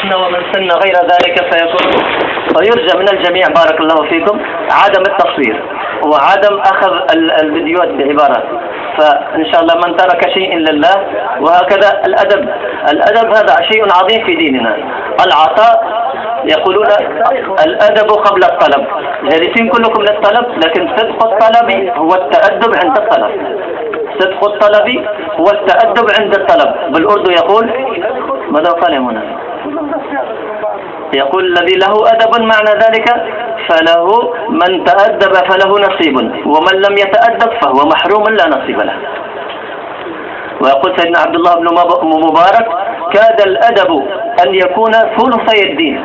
سن ومن سن غير ذلك فيرجى من الجميع بارك الله فيكم عدم التصوير وعدم أخذ الفيديوهات بعبارات. فإن شاء الله من ترك شيء لله. وهكذا الأدب هذا شيء عظيم في ديننا. العطاء يقولون الأدب قبل الطلب، جالسين كلكم للطلب، لكن صدق الطلب هو التأدب عند الطلب. صدق الطلب هو التأدب عند الطلب. بالأردو يقول ماذا قال هنا؟ يقول الذي له أدب معنى ذلك فله من تأدب فله نصيب، ومن لم يتأدب فهو محروم لا نصيب له. ويقول سيدنا عبد الله بن مبارك كاد الأدب أن يكون ثلثي الدين.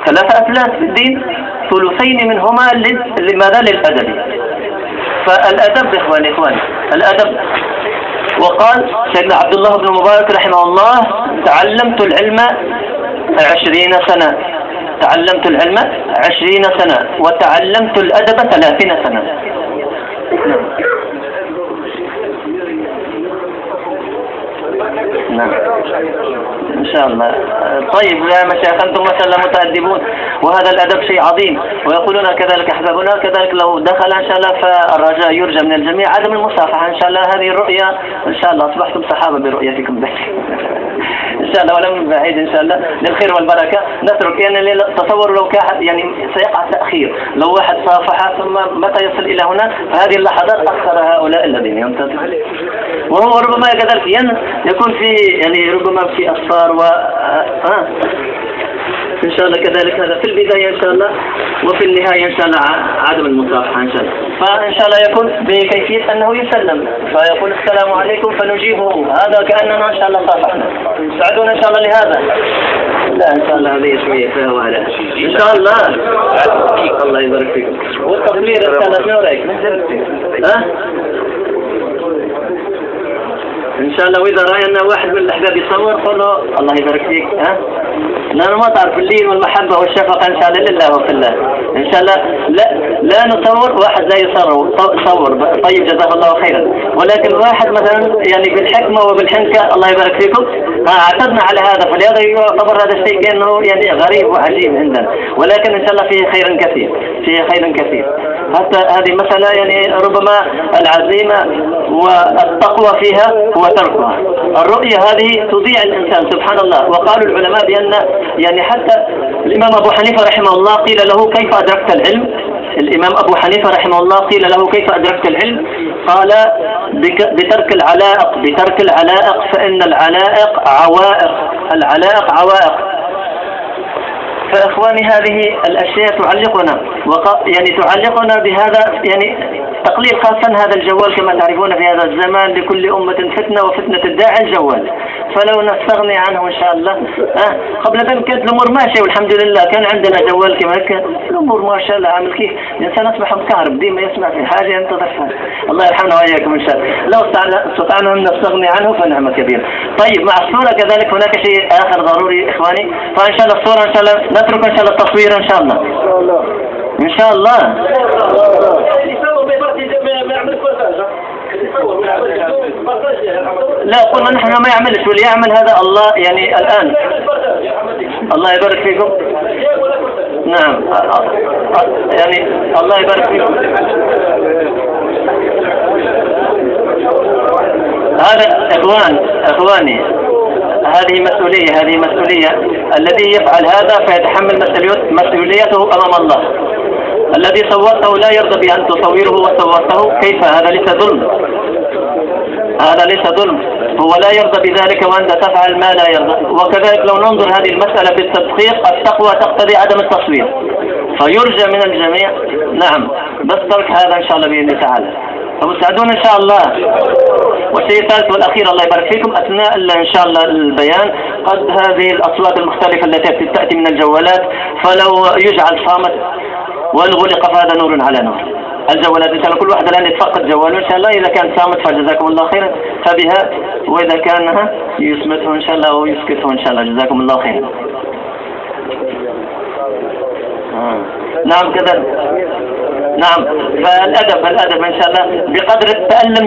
3 أثلاث في الدين، ثلثين منهما لماذا؟ للأدب. فالأدب إخواني الأدب. وقال سيدنا عبد الله بن مبارك رحمه الله تعلمت العلم 20 سنة، تعلمت العلم 20 سنة وتعلمت الأدب 30 سنة. نعم إن شاء الله. طيب يا مشايخ أنتم ما شاء الله متأدبون، وهذا الأدب شيء عظيم. ويقولون كذلك أحبابنا كذلك لو دخل إن شاء الله فالرجاء يرجى من الجميع عدم المصافحة. إن شاء الله هذه الرؤية إن شاء الله أصبحتم صحابة برؤيتكم إن شاء الله ولم بعيد إن شاء الله للخير والبركة. نترك يعني تصور لو كان يعني سيقع تأخير، لو واحد صافح ثم متى يصل إلى هنا فهذه اللحظات أخر هؤلاء الذين ينتظرون. وهو ربما كذلك يكون في يعني ربما في أصفار إن شاء الله كذلك هذا في البداية إن شاء الله، وفي النهاية إن شاء الله عدم المصافحة إن شاء الله. فإن شاء الله يكون بكيفية أنه يسلم فيقول السلام عليكم فنجيبه، هذا كأننا إن شاء الله صافحنا. ساعدونا إن شاء الله لهذا. لا إن شاء الله هذه شوية فيها وهلا إن شاء الله. الله يبارك فيكم. والتقليد إن شاء الله شنو رأيك؟ إن شاء الله. وإذا رأى أن واحد من الأحباب يصور قل له الله يبارك فيك. لأنه ما تعرف اللين والمحبة والشفقة إن شاء الله لله وفي الله. إن شاء الله لا نصور واحد لا يصور طيب جزاه الله خيرا، ولكن واحد مثلا يعني بالحكمة وبالحنكة الله يبارك فيكم اعتدنا على هذا، فلهذا يعتبر هذا الشيء كأنه يعني غريب وعجيب عندنا، ولكن إن شاء الله فيه خير كثير، فيه خير كثير. حتى هذه مسألة يعني ربما العزيمة والتقوى فيها هو تركها. الرؤية هذه تضيع الإنسان سبحان الله. وقالوا العلماء بأن يعني حتى الإمام أبو حنيفة رحمه الله قيل له كيف أدركت العلم؟ الإمام أبو حنيفة رحمه الله قيل له كيف أدركت العلم؟ قال بترك العلائق، بترك العلائق، فإن العلائق عوائق، العلائق عوائق. فإخواني هذه الأشياء تعلقنا يعني تعلقنا بهذا يعني تقليل خاصة هذا الجوال كما تعرفون في هذا الزمان لكل أمة فتنة، وفتنة الداعي الجوال، فلو نستغني عنه إن شاء الله. قبل ذلك كانت الأمور ماشية والحمد لله، كان عندنا جوال كما هكا الأمور ما شاء الله عامل كيف الإنسان أصبح مكهرب ديما يسمع في حاجة ينتظر فيها. الله يرحمنا وإياكم إن شاء الله. لو استطعنا أن نستغني عنه فنعمة كبيرة. طيب مع الصورة كذلك هناك شيء آخر ضروري إخواني، فإن شاء الله الصورة إن شاء الله نترك إن شاء الله التصوير إن شاء الله إن شاء الله. لا قلنا نحن ما يعملش واللي يعمل هذا الله يعني الآن. الله يبارك فيكم. نعم يعني الله يبارك فيكم. هذا إخواني هذه مسؤولية. الذي يفعل هذا فيتحمل مسؤوليته أمام الله. الذي صورته لا يرضى بأن تصوره وصورته، كيف؟ هذا ليس ظلم، هذا ليس ظلم، هو لا يرضى بذلك وأنت تفعل ما لا يرضى. وكذلك لو ننظر هذه المسألة بالتدقيق التقوى تقتضي عدم التصوير، فيرجى من الجميع نعم بس ترك هذا إن شاء الله بإذن الله تعالى. فمساعدون إن شاء الله. والشيء الثالث والأخير الله يبارك فيكم، أثناء إن شاء الله البيان قد هذه الأصوات المختلفة التي تأتي من الجوالات فلو يجعل صامت والغلق فهذا نور على نور. الجوالات إن شاء الله كل واحد الآن يتفقد جواله إن شاء الله، إذا كان صامت فجزاكم الله خيرا فبها، وإذا كان يسمته إن شاء الله ويسكته إن شاء الله جزاكم الله خيرا. نعم كذا نعم. فالأدب إن شاء الله بقدر التألم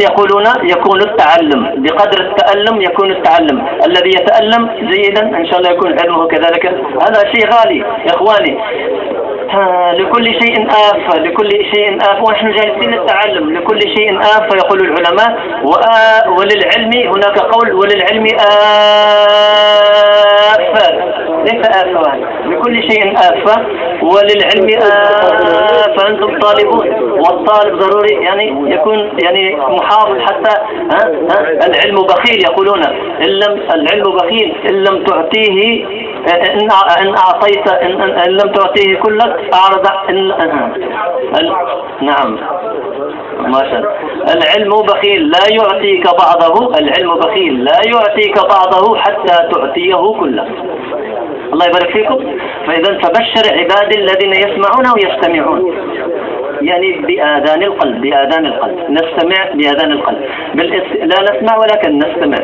يكون التعلم، بقدر التألم يكون التعلم. الذي يتألم جيدا إن شاء الله يكون علمه كذلك. هذا شيء غالي يا إخواني. لكل شيء آفة، لكل شيء آفة، ونحن جالسين التعلم. لكل شيء آفة يقول العلماء، وللعلم هناك قول وللعلم آفة، ليس آفة، لكل شيء آفة وللعلم آفة. فأنتم طالبون، والطالب ضروري يعني يكون يعني محافظ حتى العلم بخيل يقولون، العلم بخيل إن لم تعطيه، إن أعطيت إن لم تعطيه كلك أعرض. نعم ما شاء الله. العلم بخيل لا يعطيك بعضه، العلم بخيل لا يعطيك بعضه حتى تعطيه كله. الله يبارك فيكم. فإذا فبشر عبادي الذين يسمعون ويستمعون، يعني بآذان القلب، بآذان القلب نستمع، بآذان القلب لا نسمع ولكن نستمع.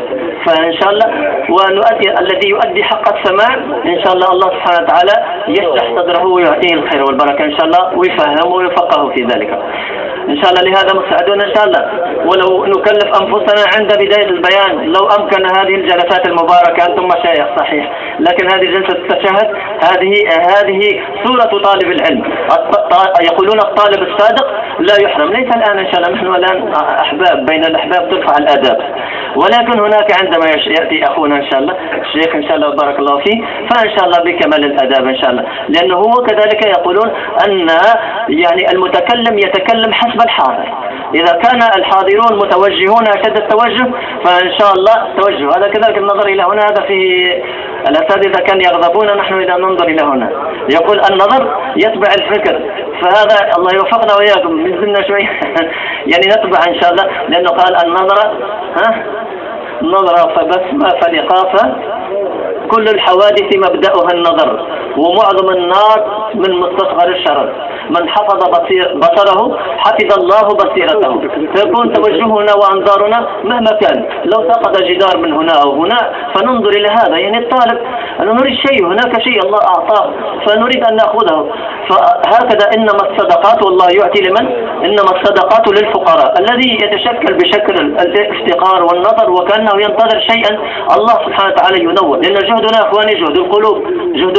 فإن شاء الله ونؤدي الذي يؤدي حق السماع إن شاء الله، الله سبحانه وتعالى يشرح صدره ويعطيه الخير والبركة إن شاء الله، ويفهمه ويفقهه في ذلك إن شاء الله. لهذا مستعدون إن شاء الله، ولو نكلف أنفسنا عند بداية البيان لو أمكن هذه الجلسات المباركة. أنتم مشايخ صحيح، لكن هذه جلسة التشهد هذه صورة طالب العلم. يقولون الطالب الصادق لا يحرم. ليس الآن إن شاء الله، نحن الآن أحباب، بين الأحباب ترفع الآداب، ولكن هناك عندما يأتي أخونا إن شاء الله الشيخ إن شاء الله بارك الله فيه، فإن شاء الله بكمال الآداب إن شاء الله، لأنه هو كذلك يقولون أن يعني المتكلم يتكلم حسب الحاضر. إذا كان الحاضرون متوجهون أشد التوجه فإن شاء الله توجه. هذا كذلك النظر إلى هنا، هذا فيه الأساتذة كان يغضبون نحن إذا ننظر إلى هنا. يقول النظر يتبع الفكر، فهذا الله يوفقنا وإياكم من زلنا شوي يعني نتبع إن شاء الله، لأنه قال النظرة نظرة فبسمة فلقافة، كل الحوادث مبدأها النظر، ومعظم النار من مستصغر الشرر. من حفظ بصره حفظ الله بصيرته. فيكون توجهنا وأنظارنا مهما كان، لو سقط جدار من هنا أو هنا فننظر إلى هذا. يعني الطالب أنا نريد شيء، هناك شيء الله أعطاه فنريد أن نأخذه. فهكذا إنما الصدقات، والله يعطي لمن، إنما الصدقات للفقراء. الذي يتشكل بشكل الافتقار والنظر وكأنه ينتظر شيئا الله سبحانه وتعالى ينور. لأن جهدنا أخواني جهد القلوب، جهد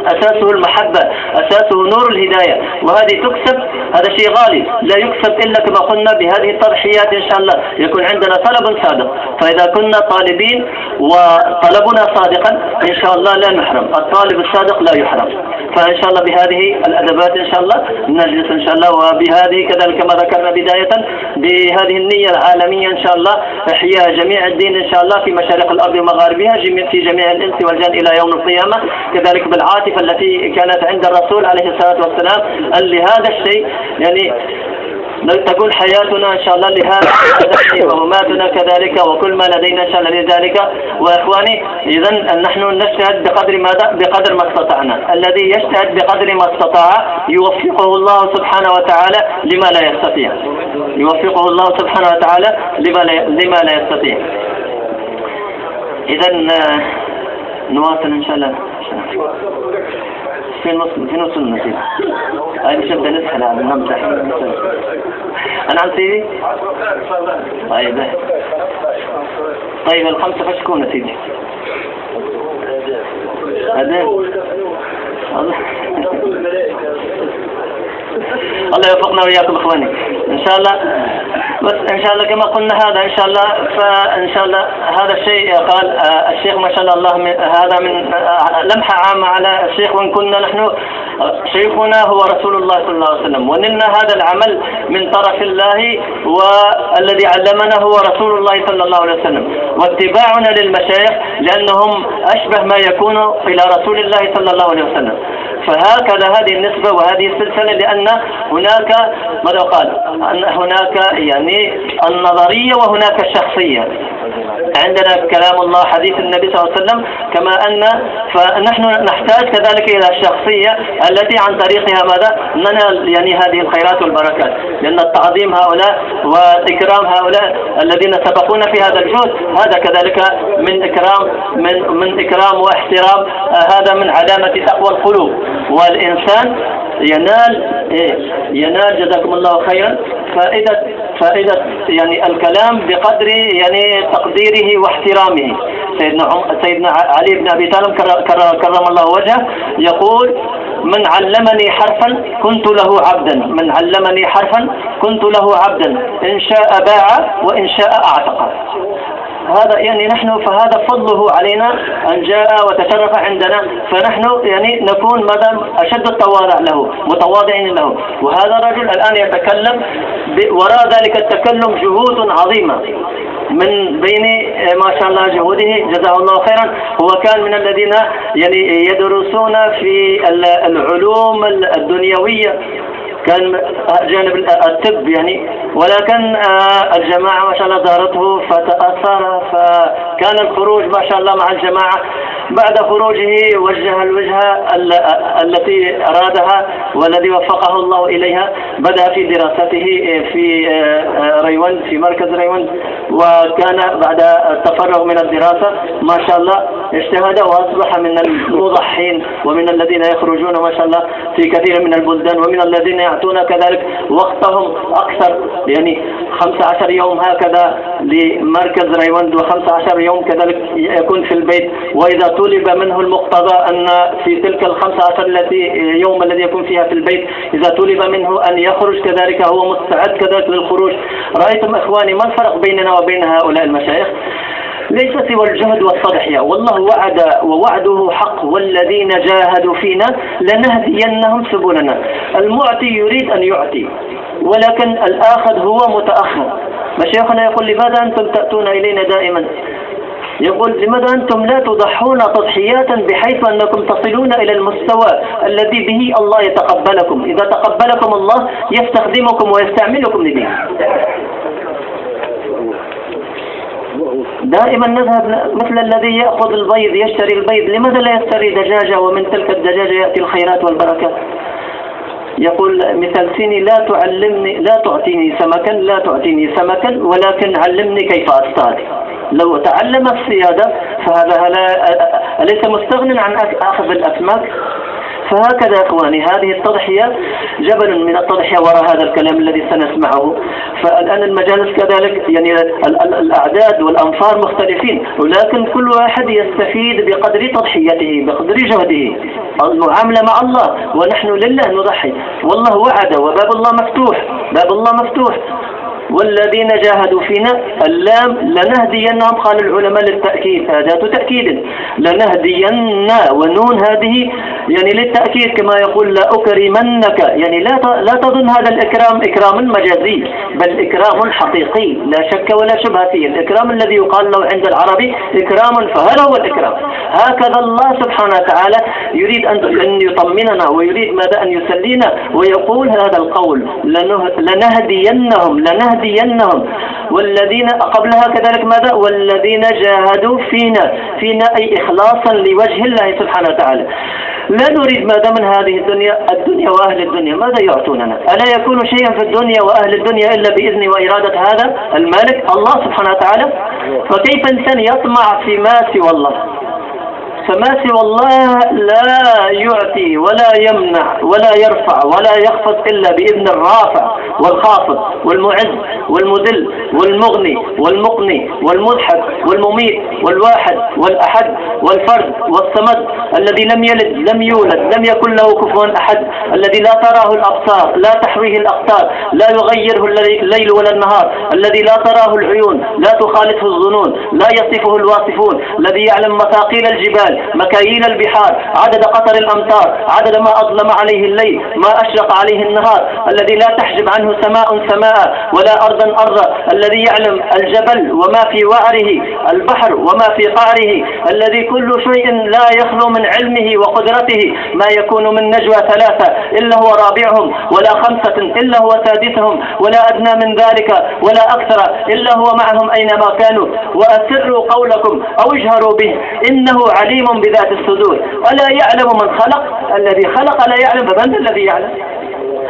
أساسه المحبة، أساسه نور الهداية، وهذه تكسب. هذا شيء غالي لا يكسب إلا كما قلنا بهذه التضحيات إن شاء الله. يكون عندنا طلب صادق، فإذا كنا طالبين وطلبنا صادقا إن شاء الله لا نحرم. الطالب الصادق لا يحرم. فإن شاء الله بهذه الأدبات إن شاء الله نجلس إن شاء الله، وبهذه كذلك كما ذكرنا بداية بهذه النية العالمية إن شاء الله إحياء جميع الدين إن شاء الله في مشارق الأرض ومغاربها، في جميع الإنس والجن إلى يوم القيامة. كذلك بالعاطفة التي كانت عند الرسول عليه الصلاة والسلام لهذا الشيء، يعني تكون حياتنا إن شاء الله لهذا الشيء، ومماتنا كذلك، وكل ما لدينا إن شاء الله لذلك. وإخواني إذن نحن نجتهد بقدر ماذا؟ بقدر ما استطعنا. الذي يجتهد بقدر ما استطاع يوفقه الله سبحانه وتعالى لما لا يستطيع، يوفقه الله سبحانه وتعالى لما لا يستطيع. إذن نواصل إن شاء الله في نص النتيجة. هاي مش نبدأ نسحل على نمزح. أنا عم سيدي؟ طيب الخمسة فاش تكون نتيجة؟ الله يوفقنا وإياكم إخواني إن شاء الله. بس إن شاء الله كما قلنا هذا إن شاء الله، فإن شاء الله هذا الشيء قال الشيخ ما شاء الله هذا من لمحة عامة على الشيخ، وإن كنا نحن شيخنا هو رسول الله صلى الله عليه وسلم، ونلنا هذا العمل من طرف الله، والذي علمنا هو رسول الله صلى الله عليه وسلم، واتباعنا للمشايخ لأنهم أشبه ما يكون إلى رسول الله صلى الله عليه وسلم. فهكذا هذه النسبة وهذه السلسلة، لأن هناك ماذا قال؟ أن هناك يعني النظرية وهناك الشخصية. عندنا كلام الله حديث النبي صلى الله عليه وسلم، كما أن فنحن نحتاج كذلك إلى الشخصية التي عن طريقها ماذا ننال يعني هذه الخيرات والبركات. لأن التعظيم هؤلاء وإكرام هؤلاء الذين سبقونا في هذا الجهد، هذا كذلك من إكرام واحترام، هذا من علامة تقوى القلوب. والإنسان ينال جزاكم الله خيرا فائدة يعني الكلام بقدر يعني تقديره واحترامه. سيدنا علي بن أبي طالب كرم الله وجهه يقول: من علمني حرفا كنت له عبدا، من علمني حرفا كنت له عبدا، إن شاء باع وإن شاء أعتق. هذا يعني نحن فهذا فضله علينا أن جاء وتشرف عندنا، فنحن يعني نكون مدام أشد التواضع له، متواضعين له. وهذا الرجل الآن يتكلم وراء ذلك التكلم جهود عظيمة من بين ما شاء الله جهوده جزاه الله خيرا. هو كان من الذين يعني يدرسون في العلوم الدنيوية، كان جانب الطب يعني، ولكن الجماعة ما شاء الله زارته فتأثر، فكان الخروج ما شاء الله مع الجماعة. بعد خروجه وجه الوجهة التي أرادها والذي وفقه الله إليها، بدأ في دراسته في ريوند، في مركز ريوند، وكان بعد التفرغ من الدراسة ما شاء الله اجتهد وأصبح من المضحين ومن الذين يخرجون ما شاء الله في كثير من البلدان، ومن الذين يعطون كذلك وقتهم أكثر، يعني 15 يوم هكذا لمركز ريوند و15 يوم كذلك يكون في البيت. وإذا طلب منه المقتضى أن في تلك 15 يوم الذي يكون فيها في البيت إذا طلب منه أن يخرج كذلك هو مستعد كذلك للخروج. رأيتم إخواني ما الفرق بيننا وبين هؤلاء المشايخ؟ ليس سوى الجهد والتضحية، والله وعد ووعده حق: والذين جاهدوا فينا لنهدينهم سبلنا. المعطي يريد أن يعطي، ولكن الآخذ هو متأخر. مشايخنا يقول: لماذا أنتم تأتون إلينا دائما؟ يقول: لماذا أنتم لا تضحون تضحيات بحيث أنكم تصلون إلى المستوى الذي به الله يتقبلكم؟ إذا تقبلكم الله يستخدمكم ويستعملكم لديه. دائما نذهب مثل الذي يأخذ البيض يشتري البيض، لماذا لا يشتري دجاجة ومن تلك الدجاجة يأتي الخيرات والبركة؟ يقول مثل سيني: لا تعطيني سمكا ولكن علمني كيف أصطاد. لو تعلم الصيادة فهذا أليس مستغن عن أخذ الأسماك؟ فهكذا إخواني هذه التضحية جبل من التضحية وراء هذا الكلام الذي سنسمعه. فالآن المجالس كذلك يعني الأعداد والأنفار مختلفين، ولكن كل واحد يستفيد بقدر تضحيته بقدر جهده. المعاملة مع الله، ونحن لله نضحي، والله وعد وباب الله مفتوح، باب الله مفتوح. والذين جاهدوا فينا اللام لنهدينهم، قال العلماء للتأكيد، أداة تأكيد. لنهدينا ونون هذه يعني للتأكيد، كما يقول: لا أكرمنك، يعني لا تظن هذا الإكرام إكرام مجازي، بل إكرام حقيقي لا شك ولا شبهة فيه. الإكرام الذي يقال له عند العربي إكرام، فهذا هو الإكرام. هكذا الله سبحانه وتعالى يريد أن يطمننا ويريد ماذا؟ أن يسلينا، ويقول هذا القول: لنهدينهم والذين قبلها كذلك ماذا؟ والذين جاهدوا فينا أي إخلاصا لوجه الله سبحانه وتعالى. لا نريد ماذا من هذه الدنيا وأهل الدنيا، ماذا يعطوننا؟ ألا يكون شيئا في الدنيا وأهل الدنيا إلا بإذن وإرادة هذا المالك الله سبحانه وتعالى؟ فكيف إنسان يطمع في ما سوى الله؟ فما سوى الله لا يعطي ولا يمنع ولا يرفع ولا يخفض إلا بإذن الرافع والخافض والمعز والمذل والمغني والمقني والمضحك والمميت والواحد والأحد والفرد والصمد، الذي لم يلد لم يولد لم يكن له كفوا أحد، الذي لا تراه الأبصار لا تحويه الأقطار، لا يغيره الليل ولا النهار، الذي لا تراه العيون لا تخالطه الظنون، لا يصفه الواصفون، الذي يعلم مثاقيل الجبال مكاييل البحار، عدد قطر الأمطار، عدد ما أظلم عليه الليل ما أشرق عليه النهار، الذي لا تحجب عنه سماء ولا أرضا أرضا، الذي يعلم الجبل وما في وعره، البحر وما في قعره، الذي كل شيء لا يخلو من علمه وقدرته، ما يكون من نجوى 3 إلا هو رابعهم، ولا 5 إلا هو سادسهم، ولا أدنى من ذلك ولا أكثر إلا هو معهم أينما كانوا، وأسروا قولكم أو اجهروا به إنه عليم بذات الصدور. ألا يعلم من خلق؟ الذي خلق لا يعلم، فمن الذي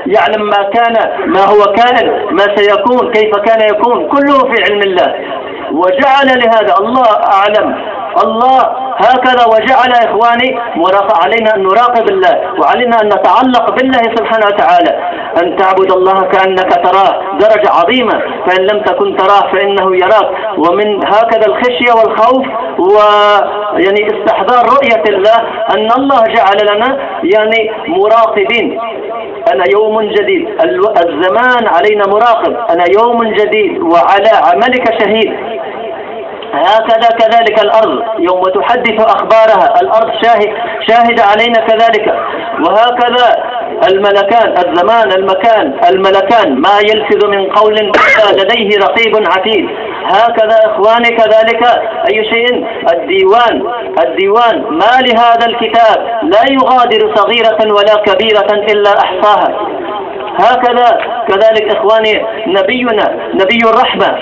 يعلم ما كان ما هو كائن ما سيكون كيف كان يكون، كله في علم الله. وجعل لهذا الله أعلم الله هكذا وجعل إخواني علينا أن نراقب الله، وعلينا أن نتعلق بالله سبحانه وتعالى، أن تعبد الله كأنك تراه، درجة عظيمة، فإن لم تكن تراه فإنه يراك. ومن هكذا الخشية والخوف ويعني استحضار رؤية الله، أن الله جعل لنا يعني مراقبين. أنا يوم جديد، الزمان علينا مراقب، أنا يوم جديد وعلى عملك شهيد. هكذا كذلك الأرض يوم تحدث أخبارها، الأرض شاهد علينا كذلك. وهكذا الملكان، الزمان الملكان ما يلفظ من قول لديه رقيب عتيد. هكذا إخواني كذلك أي شيء الديوان ما لهذا الكتاب لا يغادر صغيرة ولا كبيرة إلا أحصاها. هكذا كذلك إخواني نبينا نبي الرحمة،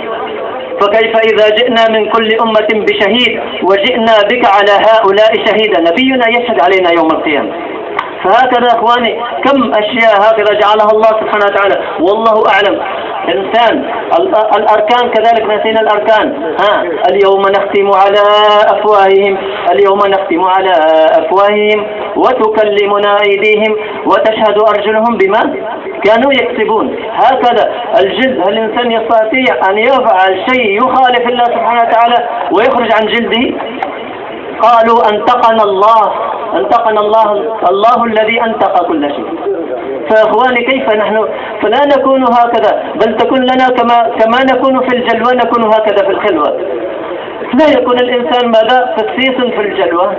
فكيف إذا جئنا من كل أمة بشهيد وجئنا بك على هؤلاء شهيدا، نبينا يشهد علينا يوم القيامة. فهكذا أخواني كم أشياء هكذا جعلها الله سبحانه وتعالى، والله أعلم. إنسان الأركان كذلك نسينا الأركان. اليوم نختم على أفواههم وتكلمنا أيديهم وتشهد أرجلهم بما كانوا يكسبون. هكذا الجلد، هل الإنسان يستطيع أن يفعل شيء يخالف الله سبحانه وتعالى ويخرج عن جلده؟ قالوا أنطقنا الله الذي أنطق كل شيء. فأخواني كيف نحن فلا نكون هكذا، بل تكون لنا كما نكون في الجلوة نكون هكذا في الخلوة. لا يكون الإنسان ماذا فسيس في الجلوة،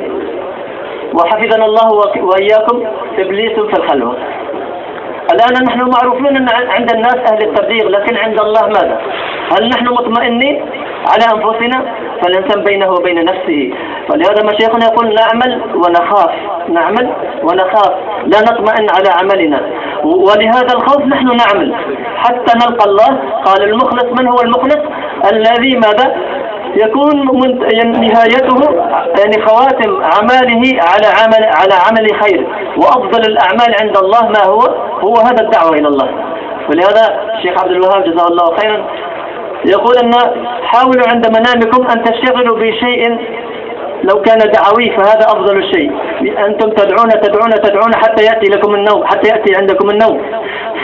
وحفظنا الله وإياكم إبليس في الخلوة. الآن نحن معروفون أن عند الناس أهل التبليغ، لكن عند الله ماذا؟ هل نحن مطمئنين على أنفسنا؟ فالإنسان بينه وبين نفسه. فلهذا مشايخنا يقول نعمل ونخاف، لا نطمئن على عملنا، ولهذا الخوف نحن نعمل حتى نلقى الله. قال المخلص، من هو المخلص؟ الذي ماذا؟ يكون نهايته يعني خواتم عمله على عمل خير، وأفضل الأعمال عند الله ما هو هذا الدعوة إلى الله. ولهذا الشيخ عبد الوهاب جزاه الله خيرا يقول أن حاولوا عند منامكم أن تشتغلوا بشيء لو كان دعوي، فهذا أفضل الشيء. أنتم تدعون حتى يأتي عندكم النوم،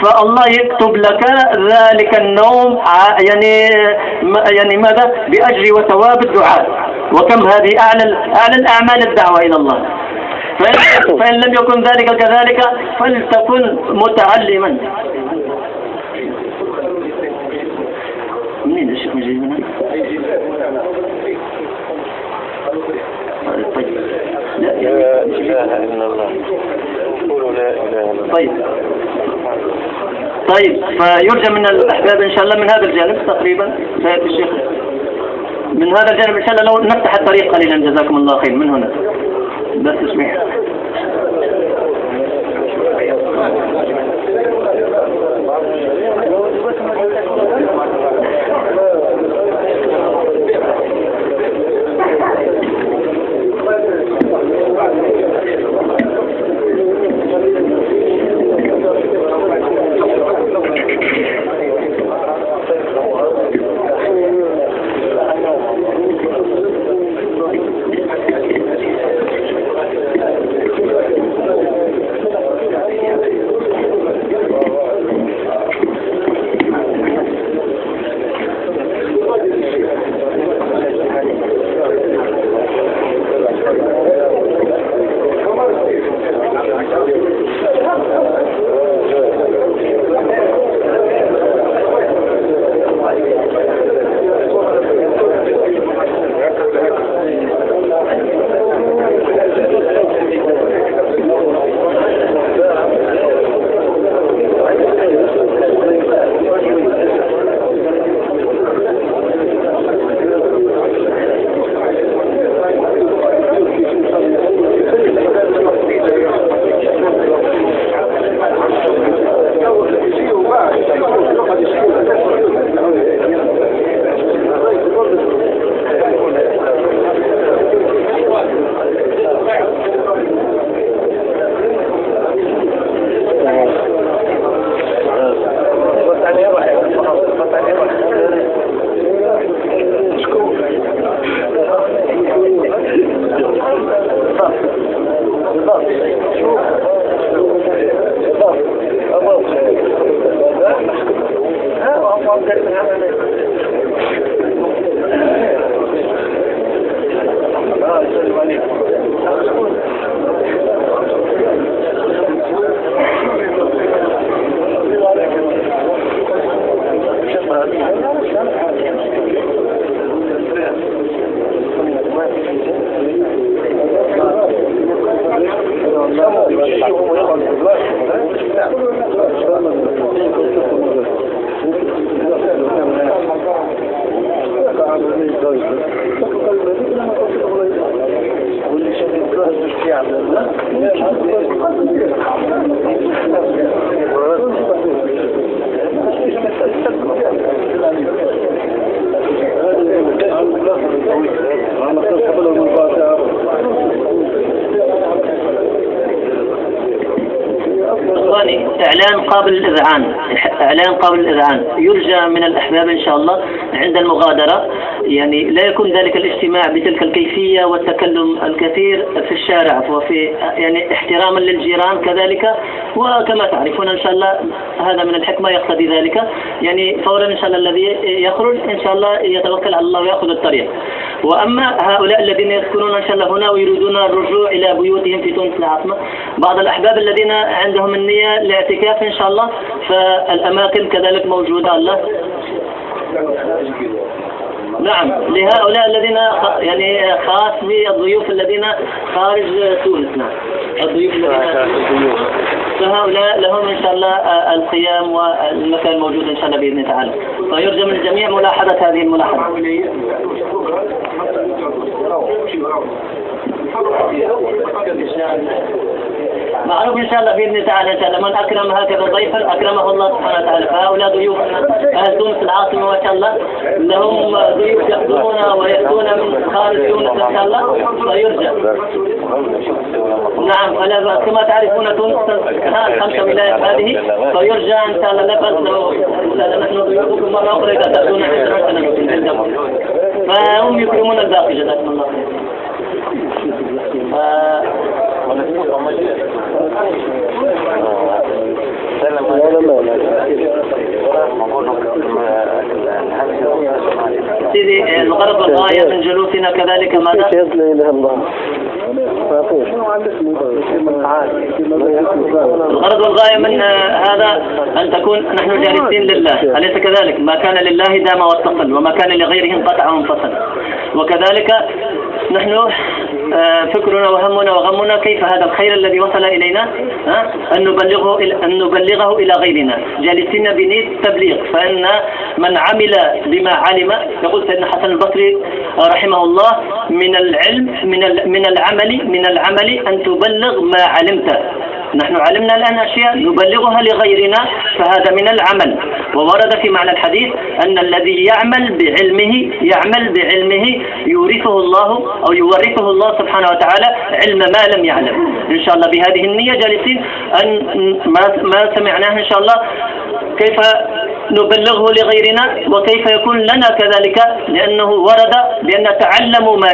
فالله يكتب لك ذلك النوم يعني ماذا؟ بأجر وثواب الدعاء. وكم هذه أعلى الأعمال الدعوة إلى الله. فإن لم يكن ذلك كذلك فلتكن متعلما. منين الشيخ مجيب منها؟ طيب لا إله إلا الله، قولوا لا إله إلا الله. طيب فيرجى من الأحباب إن شاء الله من هذا الجانب تقريبا سيأتي الشيخ من هذا الجانب إن شاء الله، لو نفتح الطريق قليلا جزاكم الله خير من هنا بس اسمح. إعلان قابل للإذعان يرجى من الأحباب إن شاء الله عند المغادرة، يعني لا يكون ذلك الاجتماع بتلك الكيفية والتكلم الكثير في الشارع، وفي يعني احتراما للجيران كذلك. وكما تعرفون إن شاء الله هذا من الحكمة يقتضي ذلك، يعني فورا إن شاء الله الذي يخرج إن شاء الله يتوكل على الله ويأخذ الطريق. وأما هؤلاء الذين يسكنون إن شاء الله هنا ويريدون الرجوع إلى بيوتهم في تونس العاصمة، بعض الأحباب الذين عندهم النية لاعتكاف إن شاء الله، فالأماكن كذلك موجودة الله. نعم، لهؤلاء الذين يعني خاص بالضيوف الذين خارج تونس. نعم، الضيوف الذين فهؤلاء لهم إن شاء الله القيام والمكان موجود إن شاء الله بإذن تعالى. فيرجى من الجميع ملاحظة هذه الملاحظة. معروف إن شاء الله بإذن تعالى. إن شاء الله من أكرم هكذا ضيفا أكرمه الله سبحانه وتعالى. فهؤلاء ضيوف أهل تونس العاصمة ما شاء الله، لهم ضيوف يخدمون ويأتون من خارج تونس إن شاء الله، فيرجى. نعم، فلا كما تعرفون تونس 5 ولايات هذه، فيرجى إن شاء الله لا نحن ضيوفكم مرة أخرى إذا تأتون عندنا، فهم يكرمون الباقي. جزاكم الله خير. سيدي، الغرض والغاية من جلوسنا كذلك ماذا؟ الغرض والغاية من هذا أن تكون نحن جالسين لله، أليس كذلك؟ ما كان لله دام واتصل، وما كان لغيره انقطع وانفصل. وكذلك نحن فكرنا وهمنا وغمنا كيف هذا الخير الذي وصل إلينا أن نبلغه إلى غيرنا، جالسين بنية التبليغ. فإن من عمل بما علم، يقول سيدنا حسن البصري رحمه الله، من العمل أن تبلغ ما علمت. نحن علمنا الآن أشياء نبلغها لغيرنا، فهذا من العمل. وورد في معنى الحديث أن الذي يعمل بعلمه يورثه الله سبحانه وتعالى علم ما لم يعلم. إن شاء الله بهذه النية جالسين أن ما سمعناه إن شاء الله كيف نبلغه لغيرنا، وكيف يكون لنا كذلك، لأنه ورد بأن تعلموا ما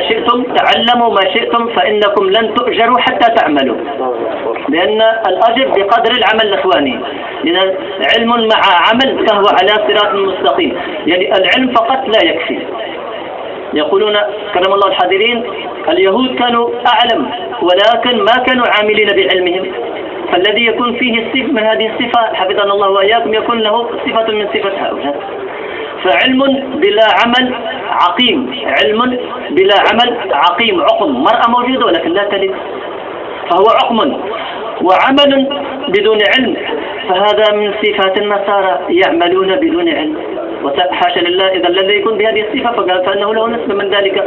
شئتم فإنكم لن تؤجروا حتى تعملوا، لأن الأجر بقدر العمل الإخواني. لأن علم مع عمل فهو على صراط مستقيم. يعني العلم فقط لا يكفي. يقولون كرم الله الحاضرين، اليهود كانوا أعلم ولكن ما كانوا عاملين بعلمهم. فالذي يكون فيه الصفة من هذه الصفة حفظنا الله وإياكم يكون له صفة من صفة هؤلاء. فعلم بلا عمل عقيم، علم بلا عمل عقيم، عقم، مرأة موجودة ولكن لا تلد، فهو عقم. وعمل بدون علم فهذا من صفات النصارى، يعملون بدون علم. وحاشا لله، إذا الذي يكون بهذه الصفة فقال فإنه له نسبة من ذلك.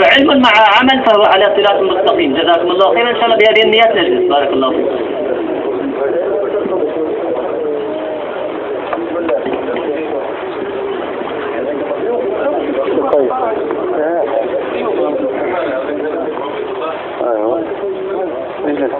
فعلم مع عمل فهو على صراط مستقيم. جزاكم الله خيرا. إن شاء الله بهذه النيات نجلس. بارك الله فيكم. اجلس.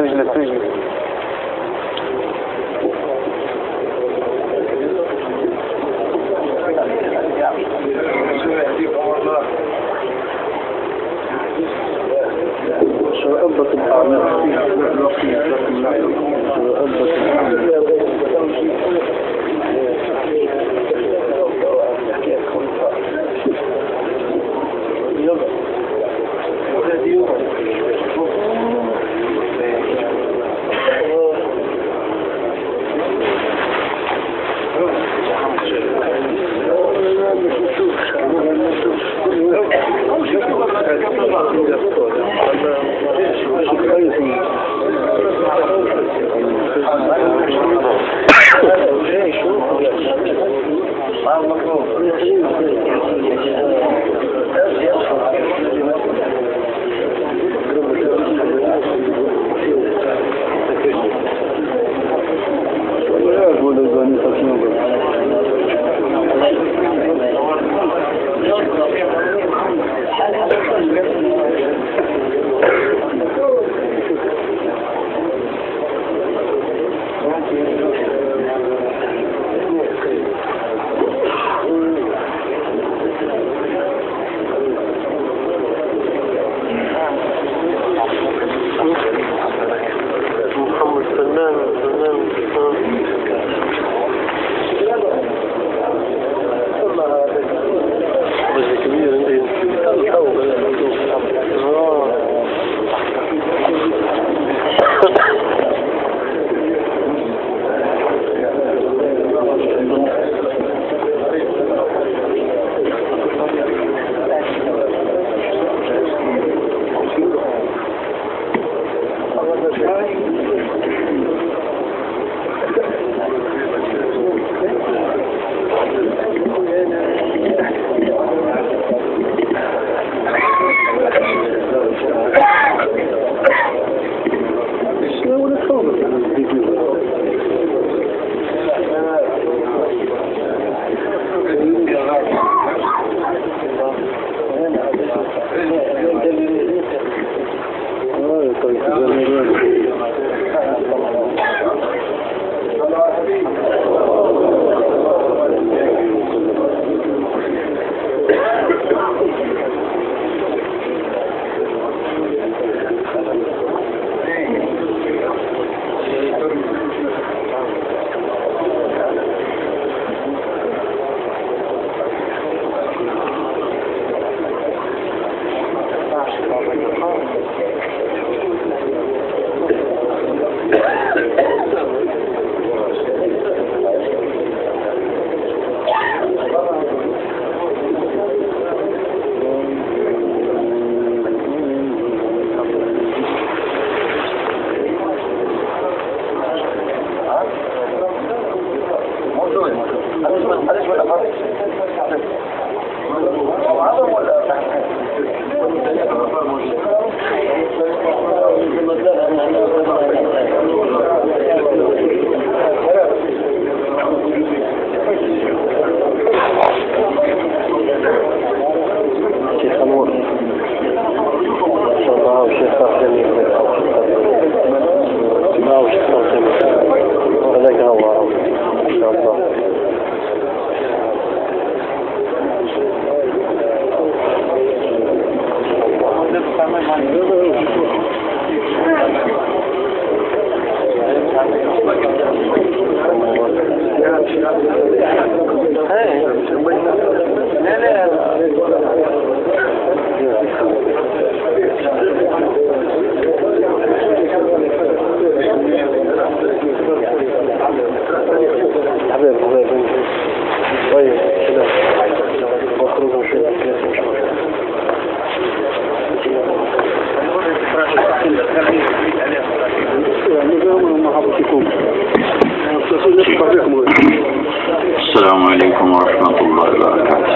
السلام عليكم ورحمة الله وبركاته.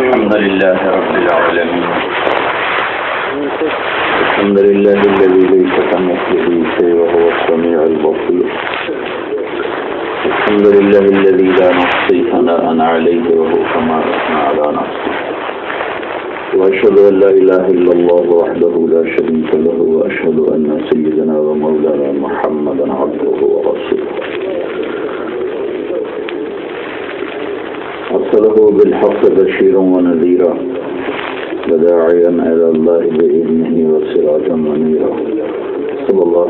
الحمد لله رب العالمين. الحمد لله الذي ليس كمثله شيء وهو السميع البصير. الحمد لله الذي لا نحصي ثناء عليه وهو كما أثنى على نفسه. وأشهد أن لا إله إلا الله وحده لا شريك له، وأشهد أن سيدنا ومولانا محمدا عبده ورسوله أرسله بالحق بشيرا ونذيرا وداعيا إلى الله بإذنه وسراجا منيرا. صلى الله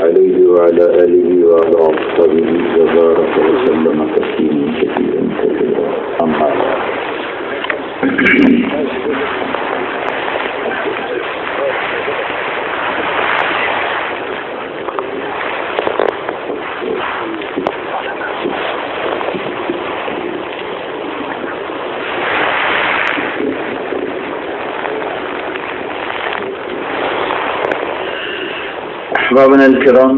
عليه وعلى آله وعلى أصحابه وبارك وسلم تسليما كثيرا. أما أحبابنا الكرام،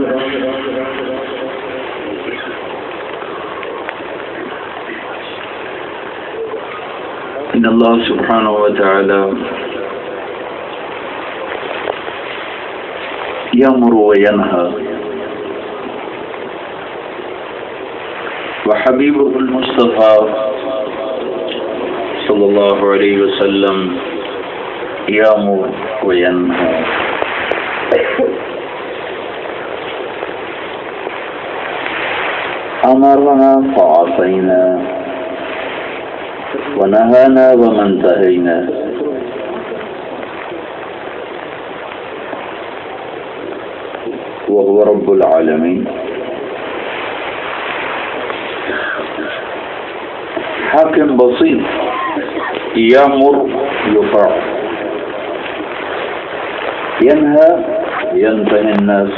إن الله سبحانه وتعالى يأمر وينهى، وحبيبه المصطفى صلى الله عليه وسلم يأمر وينهى. أمرنا فعصينا ونهانا وما انتهينا. وهو رب العالمين، حاكم بسيط، يأمر يطاع، ينهى ينتهي الناس.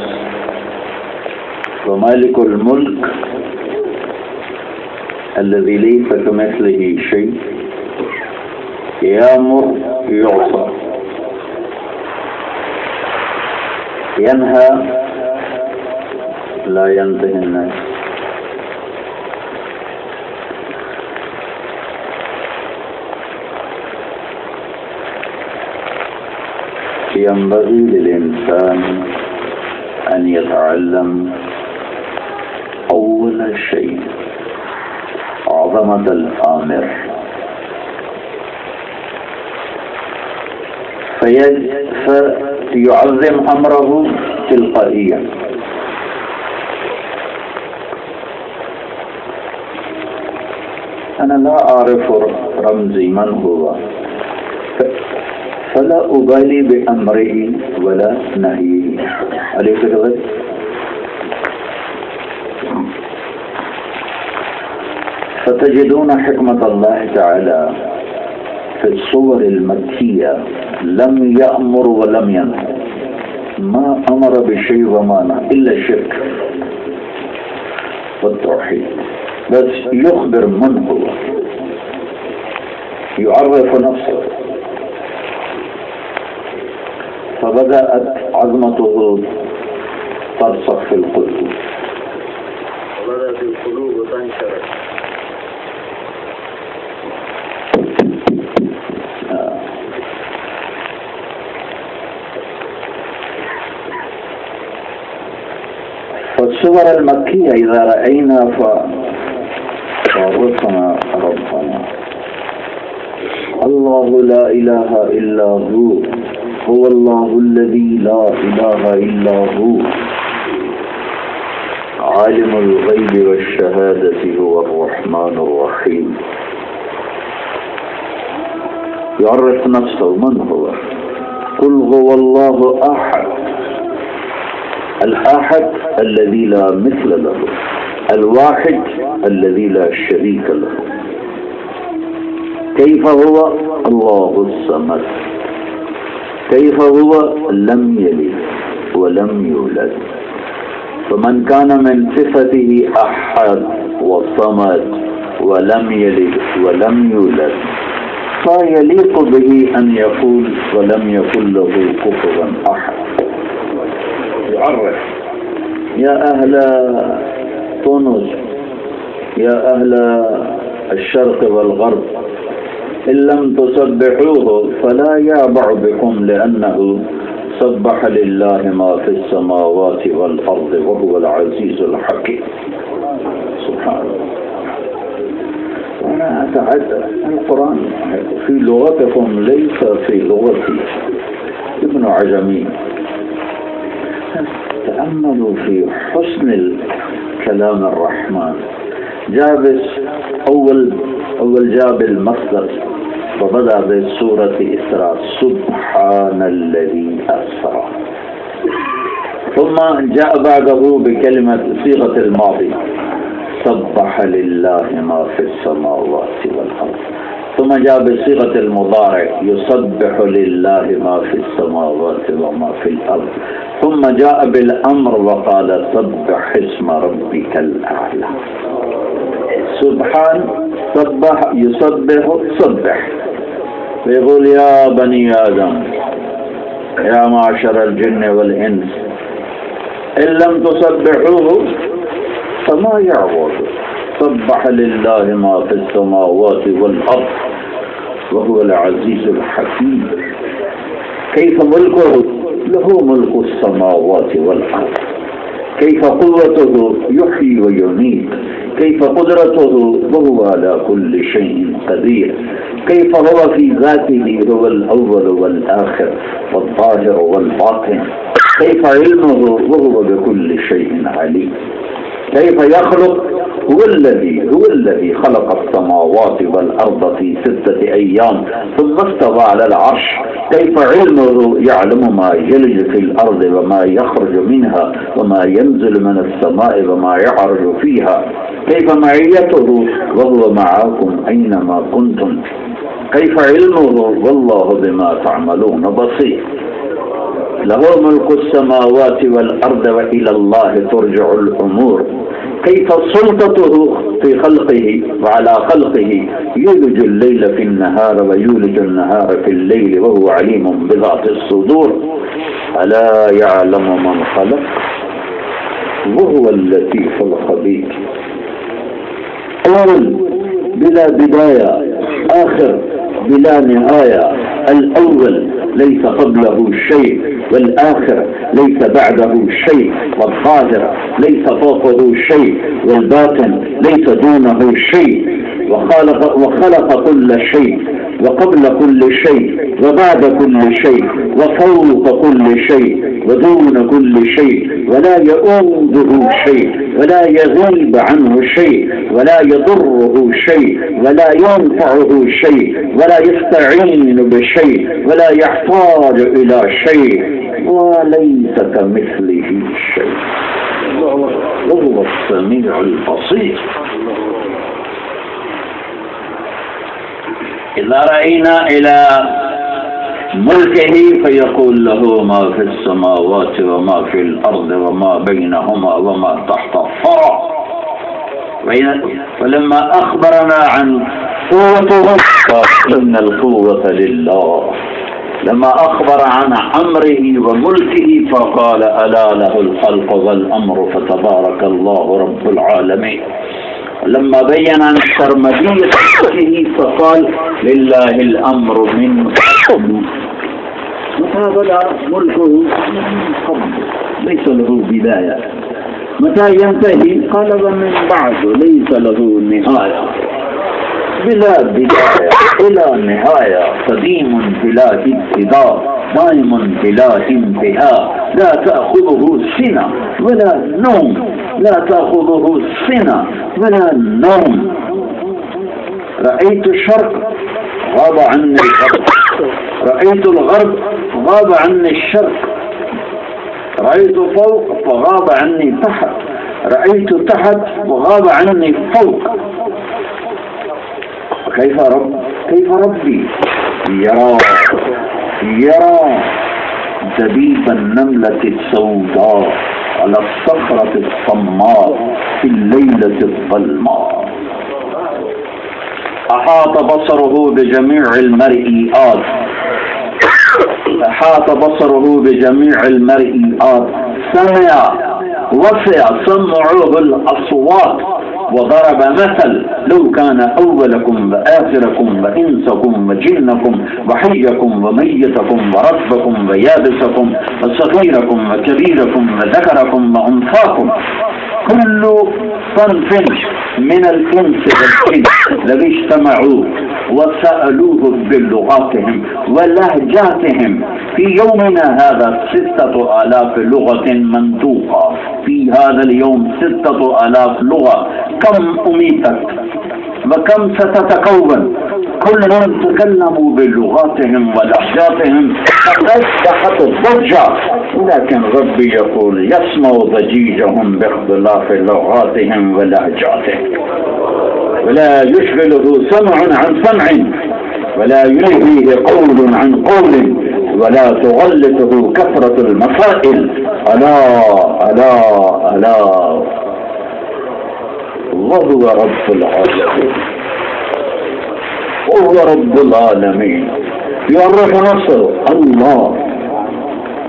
ومالك الملك الذي ليس كمثله شيء يأمر يعصى، ينهى لا ينتهي الناس. ينبغي للإنسان أن يتعلم أول شيء عظمة الآمر، فيعظم أمره تلقائيا. أنا لا أعرف رمزي من هو، فلا أبالي بأمره ولا نهيه. أليس كذلك؟ فتجدون حكمة الله تعالى في الصور المكية لم يأمر ولم ينهى، ما أمر بشيء وما نهى إلا الشرك والتوحيد، بس يخبر من هو، يعرف نفسه. فبدأت عظمته ترسخ في القلوب، وبدأت القلوب تنشرح. فالصور المكية إذا رأينا فعرفنا ربنا. الله لا إله إلا هو الله الذي لا إله إلا هو عالم الغيب والشهادة هو الرحمن الرحيم. يعرف نفسه من هو. قل هو الله أحد، الأحد الذي لا مثل له، الواحد الذي لا شريك له. كيف هو؟ الله الصمد. كيف هو؟ لم يلد ولم يولد. فمن كان من صفته أحد وصمد ولم يلد ولم يولد فيليق به أن يقول ولم يكن له كفوا أحد. يعرف. يا أهل تونس، يا أهل الشرق والغرب، إن لم تسبحوه فلا يعبع بكم، لأنه سبح لله ما في السماوات والأرض وهو العزيز الحكيم. سبحان الله. أنا أتعجب القرآن في لغتكم ليس في لغتي، ابن عجمي. تأملوا في حسن الكلام الرحمن. جاب أول جاب المصدر وبدأ بسورة إسراء سبحان الذي أسرى، ثم جاء بعده بكلمة صيغة الماضي سبح لله ما في السماوات والأرض، ثم جاء بصيغة المضارع يسبح لله ما في السماوات وما في الأرض، ثم جاء بالأمر وقال سبح اسم ربك الأعلى. سبحان سبح يسبح سبح، ويقول يا بني آدم يا معشر الجن والإنس إن لم تسبحوه فما يعبد. سبح لله ما في السماوات والأرض وهو العزيز الحكيم. كيف ملكه؟ له ملك السماوات والأرض. كيف قوته؟ يحيي ويميت. كيف قدرته؟ وهو على كل شيء قدير. كيف هو في ذاته؟ هو الأول والآخر والظاهر والباطن. كيف علمه؟ وهو بكل شيء عليم. كيف يخلق؟ هو الذي خلق السماوات والأرض في 6 أيام ثم استوى على العرش. كيف علمه؟ يعلم ما يلج في الأرض وما يخرج منها وما ينزل من السماء وما يعرج فيها. كيف معيته؟ وهو معكم أينما كنتم. كيف علمه؟ والله بما تعملون بصير. له ملك السماوات والأرض وإلى الله ترجع الأمور. كيف سلطته؟ في خلقه وعلى خلقه يولج الليل في النهار ويولج النهار في الليل وهو عليم بذات الصدور. ألا يعلم من خلق وهو اللطيف الخبير. أول بلا بداية، آخر بلا نهاية، الأول ليس قبله شيء، والآخر ليس بعده شيء، والظاهر ليس فوقه شيء، والباطن ليس دونه شيء. وخلق كل شيء، وقبل كل شيء، وبعد كل شيء، وفوق كل شيء، ودون كل شيء، ولا يؤوده شيء، ولا يغيب عنه شيء، ولا يضره شيء، ولا ينفعه شيء، ولا يستعين بشيء، ولا يحتاج إلى شيء، وليس كمثله شيء، وهو السميع البصير. إذا رأينا إلى ملكه فيقول له ما في السماوات وما في الأرض وما بينهما وما تحت الثرى. ولما أخبرنا عن قوته فإن القوة لله. لما أخبر عن أمره وملكه فقال ألا له الخلق والأمر فتبارك الله رب العالمين. لما بين عن سرمدية ملكه فقال لله الأمر من قبل. متى بدأ ملكه؟ من قبل، ليس له بداية. متى ينتهي؟ قال ومن بعد، ليس له نهاية. بلا بداية إلى نهاية، قديم بلا ابتداء، دائم بلا انتهاء، لا تأخذه سنة ولا نوم، لا تأخذه سنة ولا نوم. رأيت الشرق غاب عني الغرب، رأيت الغرب غاب عني الشرق، رأيت فوق فغاب عني تحت، رأيت تحت وغاب عني فوق. كيف ربي يرى دبيب النملة السوداء على الصخرة الصماء في الليلة الظلماء. أحاط بصره بجميع المرئيات، أحاط بصره بجميع المرئيات، وسع سمعه الأصوات، وضرب مثل لو كان أولكم وآخركم وإنسكم وجنكم وحيكم وميتكم وربكم ويابسكم وصغيركم وكبيركم وذكركم وأنثاكم كل صنف من الإنس والجن الذي اجتمعوا وسألوه بلغاتهم ولهجاتهم في يومنا هذا 6000 لغة منطوقة. في هذا اليوم 6000 لغة. كم أميتت وكم ستتكون؟ كلهم تكلموا بلغاتهم ولهجاتهم فأصبحت الضجة. ولكن ربي يقول يسمع ضجيجهم باختلاف لغاتهم ولهجاتهم، ولا يشغله سمع عن سمع، ولا يلهيه قول عن قول، ولا تغلطه كثرة المسائل. ألا وهو رب العالمين، وهو رب العالمين. يا الروح نصر الله.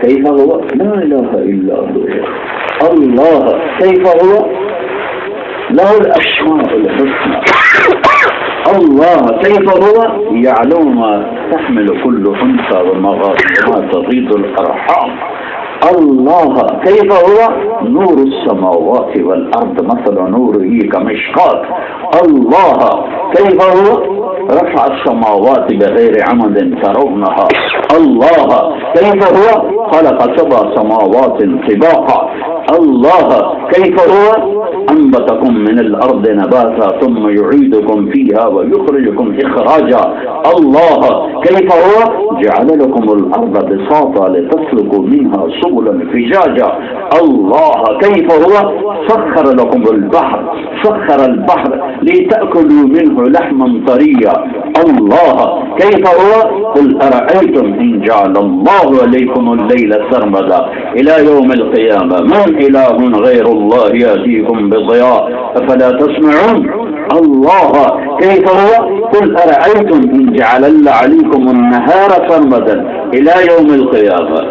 كيف هو؟ لا إله إلا هو. الله كيف هو؟ له الأسماء الحسنى. الله كيف هو؟ يعلم ما تحمل كل أنثى وما تغيض الأرحام. الله كيف هو؟ نور السماوات والأرض مثل نوره كمشكاة. الله كيف هو؟ رفع السماوات بغير عمد ترونها. الله كيف هو؟ خلق 7 سماوات طباقا. الله كيف هو؟ أنبتكم من الأرض نباتا ثم يعيدكم فيها ويخرجكم إخراجا. الله كيف هو؟ جعل لكم الأرض بساطا لتسلكوا منها سبلا فجاجا. الله كيف هو؟ سخر لكم البحر، سخر البحر لتأكلوا منه لحما طريا. الله كيف هو؟ قل أرأيتم إن جعل الله عليكم الليل سرمدا إلى يوم القيامة من إله غير الله يأتيكم بضياء أفلا تسمعون؟ الله كيف هو؟ قل أرأيتم إن جعل الله عليكم النهار سرمدا إلى يوم القيامة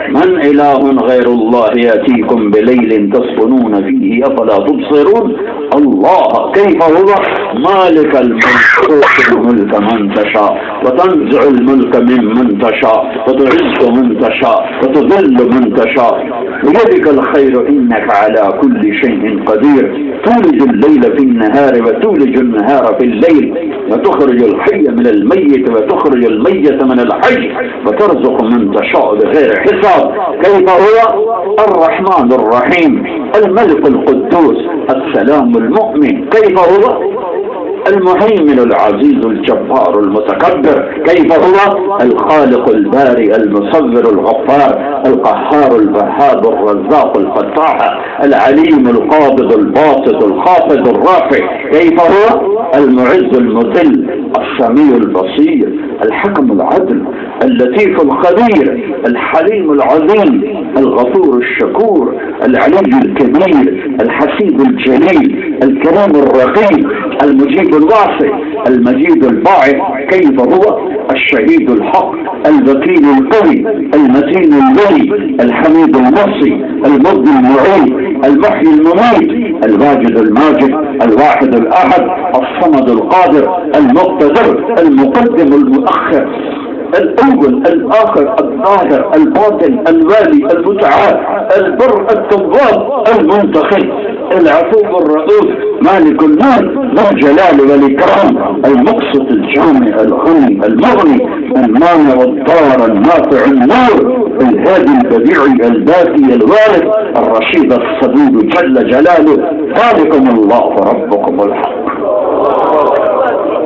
من إله غير الله يأتيكم بليل تسكنون فيه أفلا تبصرون؟ الله كيف هو؟ مالك الملك تؤتي الملك من تشاء وتنزع الملك ممن تشاء وتعز من تشاء وتذل من تشاء بيدك الخير إنك على كل شيء قدير تولج الليل في النهار وتولج النهار في الليل وتخرج الحي من الميت وتخرج الميت من الحي وترزق من تشاء بغير حساب كيف هو؟ الرحمن الرحيم الملك القدوس السلام المؤمن كيف هو؟ المهيمن العزيز الجبار المتكبر كيف هو؟ الخالق البارئ المصور الغفار القهار الوهاب الرزاق الفتاح العليم القابض الباسط الخافض الرافع كيف هو؟ المعز المذل السميع البصير الحكم العدل اللطيف الخبير الحليم العظيم الغفور الشكور العلي الكبير الحسيب الجليل الكريم الرقيب المجيب الواسع المجيد الباعث كيف هو؟ الشهيد الحق الوكيل القوي المتين الولي الحميد المحصي المبدي المعين المحيي المميت الواجد الماجد الواحد الأحد الصمد القادر المقتدر المقدم المؤخر الأول الآخر الظاهر الباطن الوالي المتعال البر التواب المنتخب العفو الرؤوف مالك المال ذو الجلال والإكرام المقسط الجامع الغني المغني المانع والضار النافع النور الهادي البديع الباقي الوارث الرشيد الصديق جل جلاله ذلكم الله ربكم الحق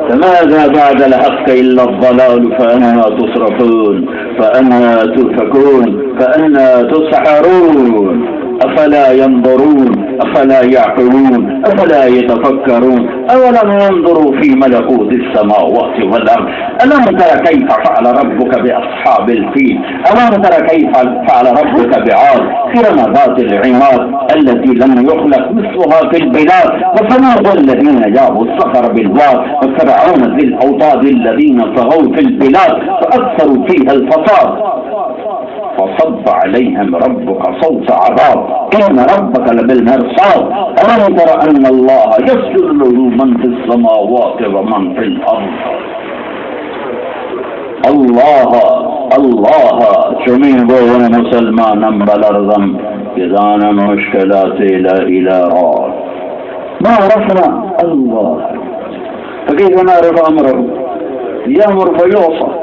فماذا بعد الحق إلا الضلال فأنا تصرفون فأنا تؤفكون فأنا تسحرون أفلا ينظرون أفلا يعقلون أفلا يتفكرون أولم ينظروا في ملكوت السماوات والأرض ألم تر كيف فعل ربك بأصحاب الفيل ألم تر كيف فعل ربك بعاد إرم ذات العماد التي لم يخلق مثلها في البلاد وثمود الذين جابوا الصخر بالواد وفرعون ذي الأوتاد الذين طغوا في البلاد فأكثروا فيها الفساد فصب عليهم ربك صوت عذاب إن ربك لبالمرصاد ألم تر أن الله يسجد له من في السماوات ومن في الأرض الله جميع مسلمان بلرزم إذا مشكلات إلى رأى ما عرفنا الله فكيف نعرف أمره؟ يأمر فيعصى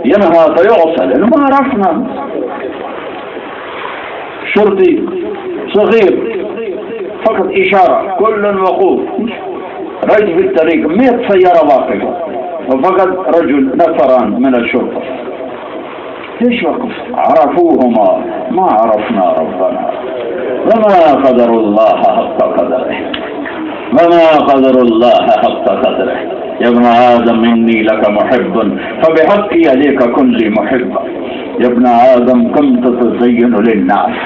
ينهى فيعصى لأنه ما عرفنا شرطي صغير فقط إشارة كل وقوف رجل في الطريق 100 سيارة واقفة وفقط رجل نفران من الشرطة ليش وقف؟ عرفوهما ما عرفنا ربنا وما قدر الله حق قدره وما قدر الله حق قدره يا ابن آدم إني لك محب فبحقي عليك كن لي محبا يا ابن آدم كم تتزين للناس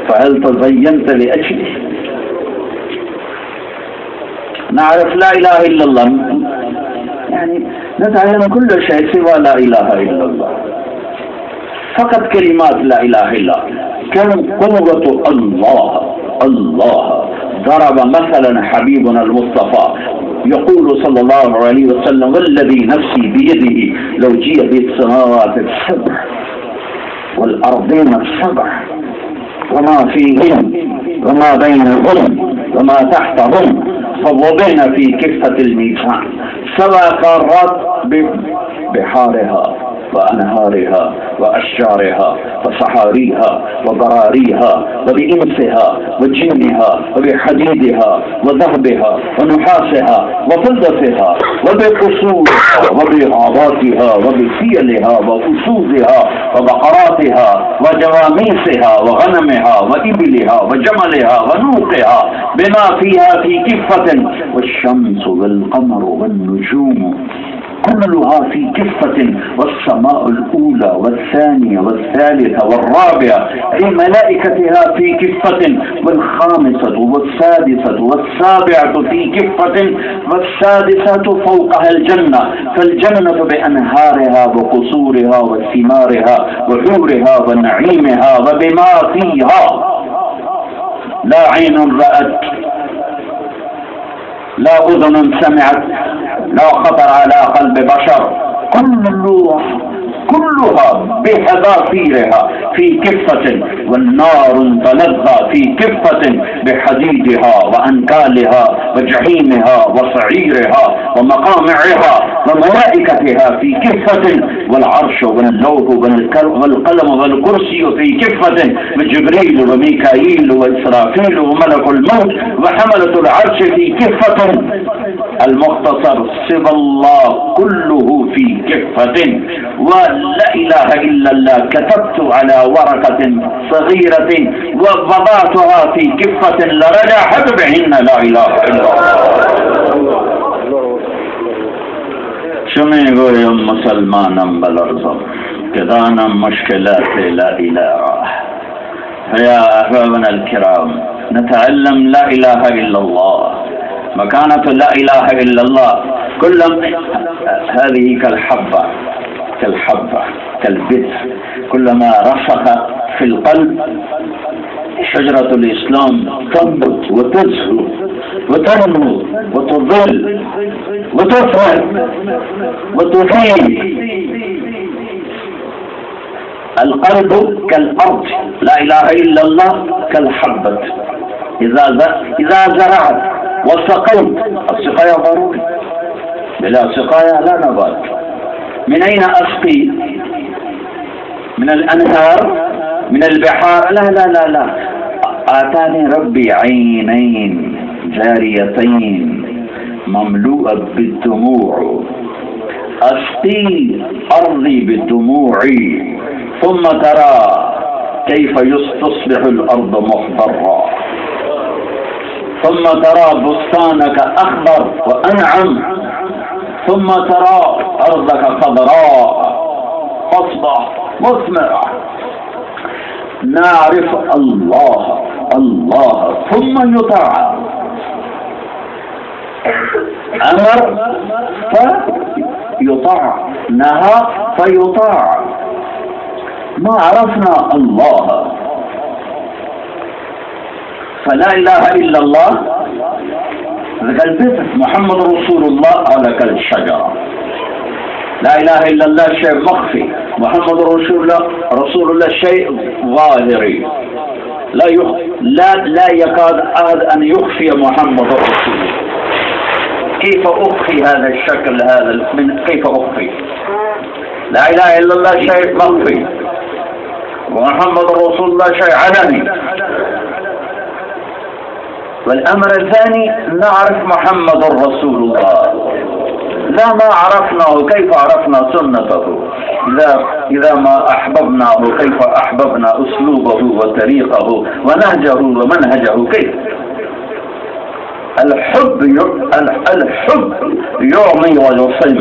فهل تزينت لأجلي؟ نعرف لا إله إلا الله يعني نتعلم كل شيء سوى لا إله إلا الله فقط كلمات لا إله إلا كم قوة الله ضرب مثلا حبيبنا المصطفى يقول صلى الله عليه وسلم والذي نفسي بيده لو جيء بالسماوات السبع والأرضين السبع وما فيهم وما بينهم وما تحتهم فوضعنا في كفة الميزان 7 قارات بحارها وأنهارها وأشجارها وصحاريها وبراريها وبإنسها وجنها وبحديدها وذهبها ونحاسها وفضتها وبقصورها وبغاباتها وبفيلها وفسوزها وبقراتها وجواميسها وغنمها وإبلها وجملها ونوقها بما فيها في كفة والشمس والقمر والنجوم كلها في كفة، والسماء الأولى والثانية والثالثة والرابعة بملائكتها في كفة، والخامسة والسادسة والسابعة في كفة، والسادسة فوقها الجنة، فالجنة بأنهارها وقصورها وثمارها وحورها ونعيمها وبما فيها لا عين رأت، لا أذن سمعت، لا خطر على قلب بشر، كلها بحذافيرها في كفة، والنار تلظى في كفة بحديدها وأنكالها وجحيمها وصعيرها ومقامعها وملائكتها في كفة، والعرش واللوح والقلم والكرسي في كفة، وجبريل وميكائيل وإسرافيل وملك الموت وحملة العرش في كفة. المختصر سوى الله كله في كفة، ولا إله إلا الله كتبت على ورقة صغيرة ووضعتها في كفة لرجع بهن لا إله إلا الله. شمی گویم مسلمانم بلرزم که دانم مشکلات لا إله. فيا أحبابنا الكرام نتعلم لا إله إلا الله، مكانة لا إله إلا الله. كل هذه كالحبة كالبذر، كلما رسخ في القلب شجرة الإسلام تنبت وتزهو وتنمو وتظل وتفرح وتفيد. القلب كالأرض، لا إله إلا الله كالحبة، إذا زرعت وسقيت، السقاية ضروري، بلا سقاية لا نبات. من أين أسقي؟ من الأنهار؟ من البحار؟ لا لا لا لا. آتاني ربي عينين جاريتين مملوءة بالدموع، أسقي أرضي بدموعي، ثم ترى كيف تصبح الأرض مخضرة، ثم ترى بستانك أخضر وأنعم، ثم ترى أرضك خضراء تصبح مثمرة. نعرف الله الله ثم يطاع، أمر فيطاع، نهى فيطاع. ما عرفنا الله، فلا إله إلا الله ذاك البذر، محمد رسول الله هذا كالشجرة. لا إله إلا الله شيء مخفي، محمد رسول الله شيء ظاهري، لا يكاد أحد أن يخفي محمد رسول الله. كيف أخفي هذا الشكل هذا؟ كيف أخفي؟ لا إله إلا الله شيء مخفي، ومحمد رسول الله شيء علني. والأمر الثاني نعرف محمد رسول الله. لا ما عرفناه كيف عرفنا سنته؟ إذا ما أحببناه كيف أحببنا أسلوبه وطريقه ونهجه ومنهجه؟ كيف؟ الحب يعمي ويصم،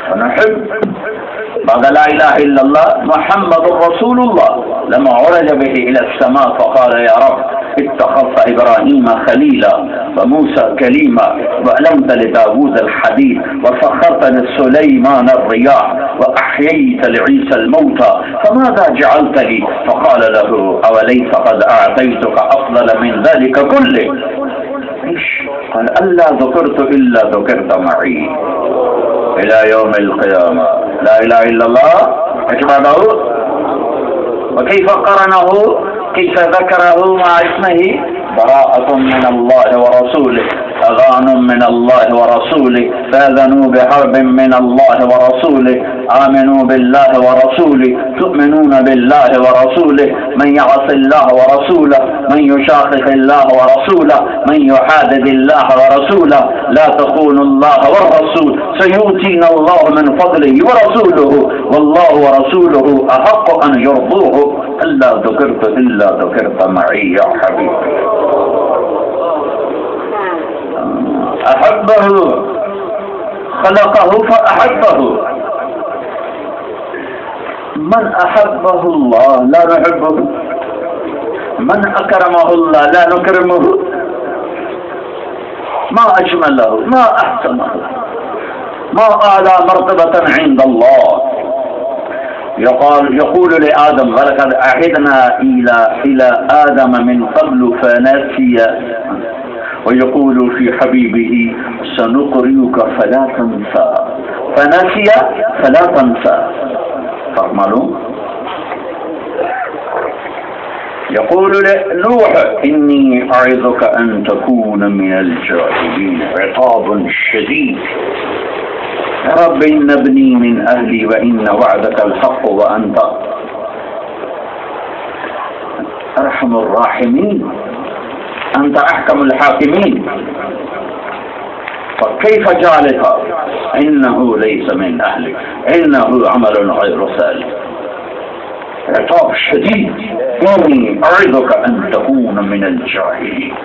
فنحب بعد لا إله إلا الله محمد رسول الله. لما عرج به إلى السماء فقال يا رب اتخذت إبراهيم خليلا وموسى كليما وألمت لداود الحديد وسخرت لسليمان الرياح وأحييت لعيسى الموتى فماذا جعلت لي؟ فقال له أوليس قد أعطيتك أفضل من ذلك كله؟ قال ألا ذكرت إلا ذكرت معي إلى يوم القيامة. لا إله إلا الله أكبره. وكيف قرنه؟ كيف ذكره مع اسمه؟ براءة من الله ورسوله، أذان من الله ورسوله، فاذنوا بحرب من الله ورسوله، آمنوا بالله ورسوله، تؤمنون بالله ورسوله، من يعص الله ورسوله، من يشاقق الله ورسوله، من يحادد الله ورسوله، لا تخونوا الله والرسول، سيؤتينا الله من فضله ورسوله، والله ورسوله أحق أن يرضوه. ألا ذكرت إلا ذكرت معي يا حبيبي. أحبه، خلقه فأحبه. من أحبه الله لا نحبه، من أكرمه الله لا نكرمه. ما أجمله، ما أحسنه، ما أعلى مرتبة عند الله. يقول لآدم: ولقد عهدنا إلى آدم من قبل فنسي. ويقول في حبيبه: سنقرئك فلا تنسى. فنسي فلا تنسى. فاعملوا. يقول لنوح: إني أعظك أن تكون من الجاهلين. عقاب شديد. يا رب إن ابني من أهلي وإن وعدك الحق وأنت أرحم الراحمين، أنت أحكم الحاكمين، فكيف جعلها؟ إنه ليس من أهلك، إنه عمل غير صالح. عقاب شديد. إني أعظك أن تكون من الجاهلين.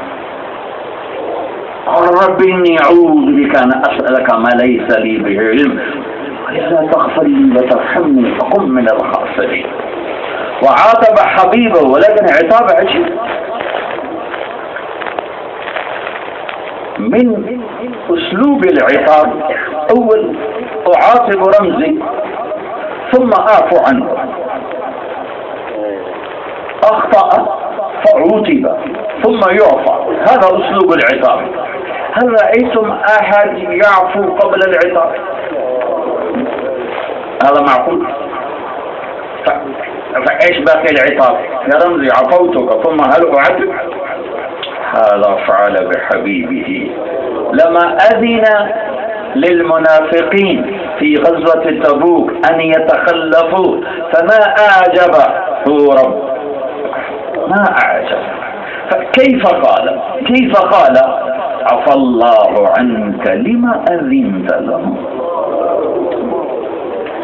قال: رب إني أعوذ بك أن أسألك ما ليس لي به علم، ولا تغفر لي وترحمني فكن من الخاسرين. وعاتب حبيبه، ولكن عتاب عجيب. من أسلوب العقاب: أول أعاتب رمزي ثم أعفو عنه. أخطأ فعوتب ثم يعفى. هذا أسلوب العقاب. هل رأيتم أحد يعفو قبل العقاب؟ هذا معقول؟ فإيش باقي العقاب؟ يا رمزي عفوتك ثم هل أعاتب؟ هذا فعل بحبيبه. لما أذن للمنافقين في غزوة تبوك أن يتخلفوا فما أعجبه رب، ما أعجب. فكيف قال عفى الله عنك لما أذنت لهم؟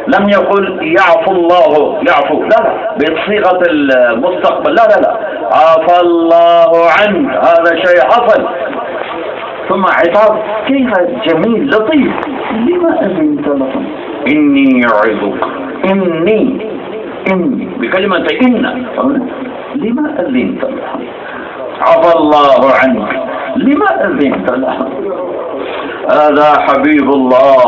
لم يقل يعفو الله يعفو، لا، بصيغة المستقبل، لا، عفى الله عنك، هذا شيء حصل. ثم عتاب كيف جميل لطيف. لما أذنت لهم؟ إني أعظك، إني بكلمة إن. لما أذنت لهم؟ عفى الله عنك لما أذنت لهم؟ هذا حبيب الله،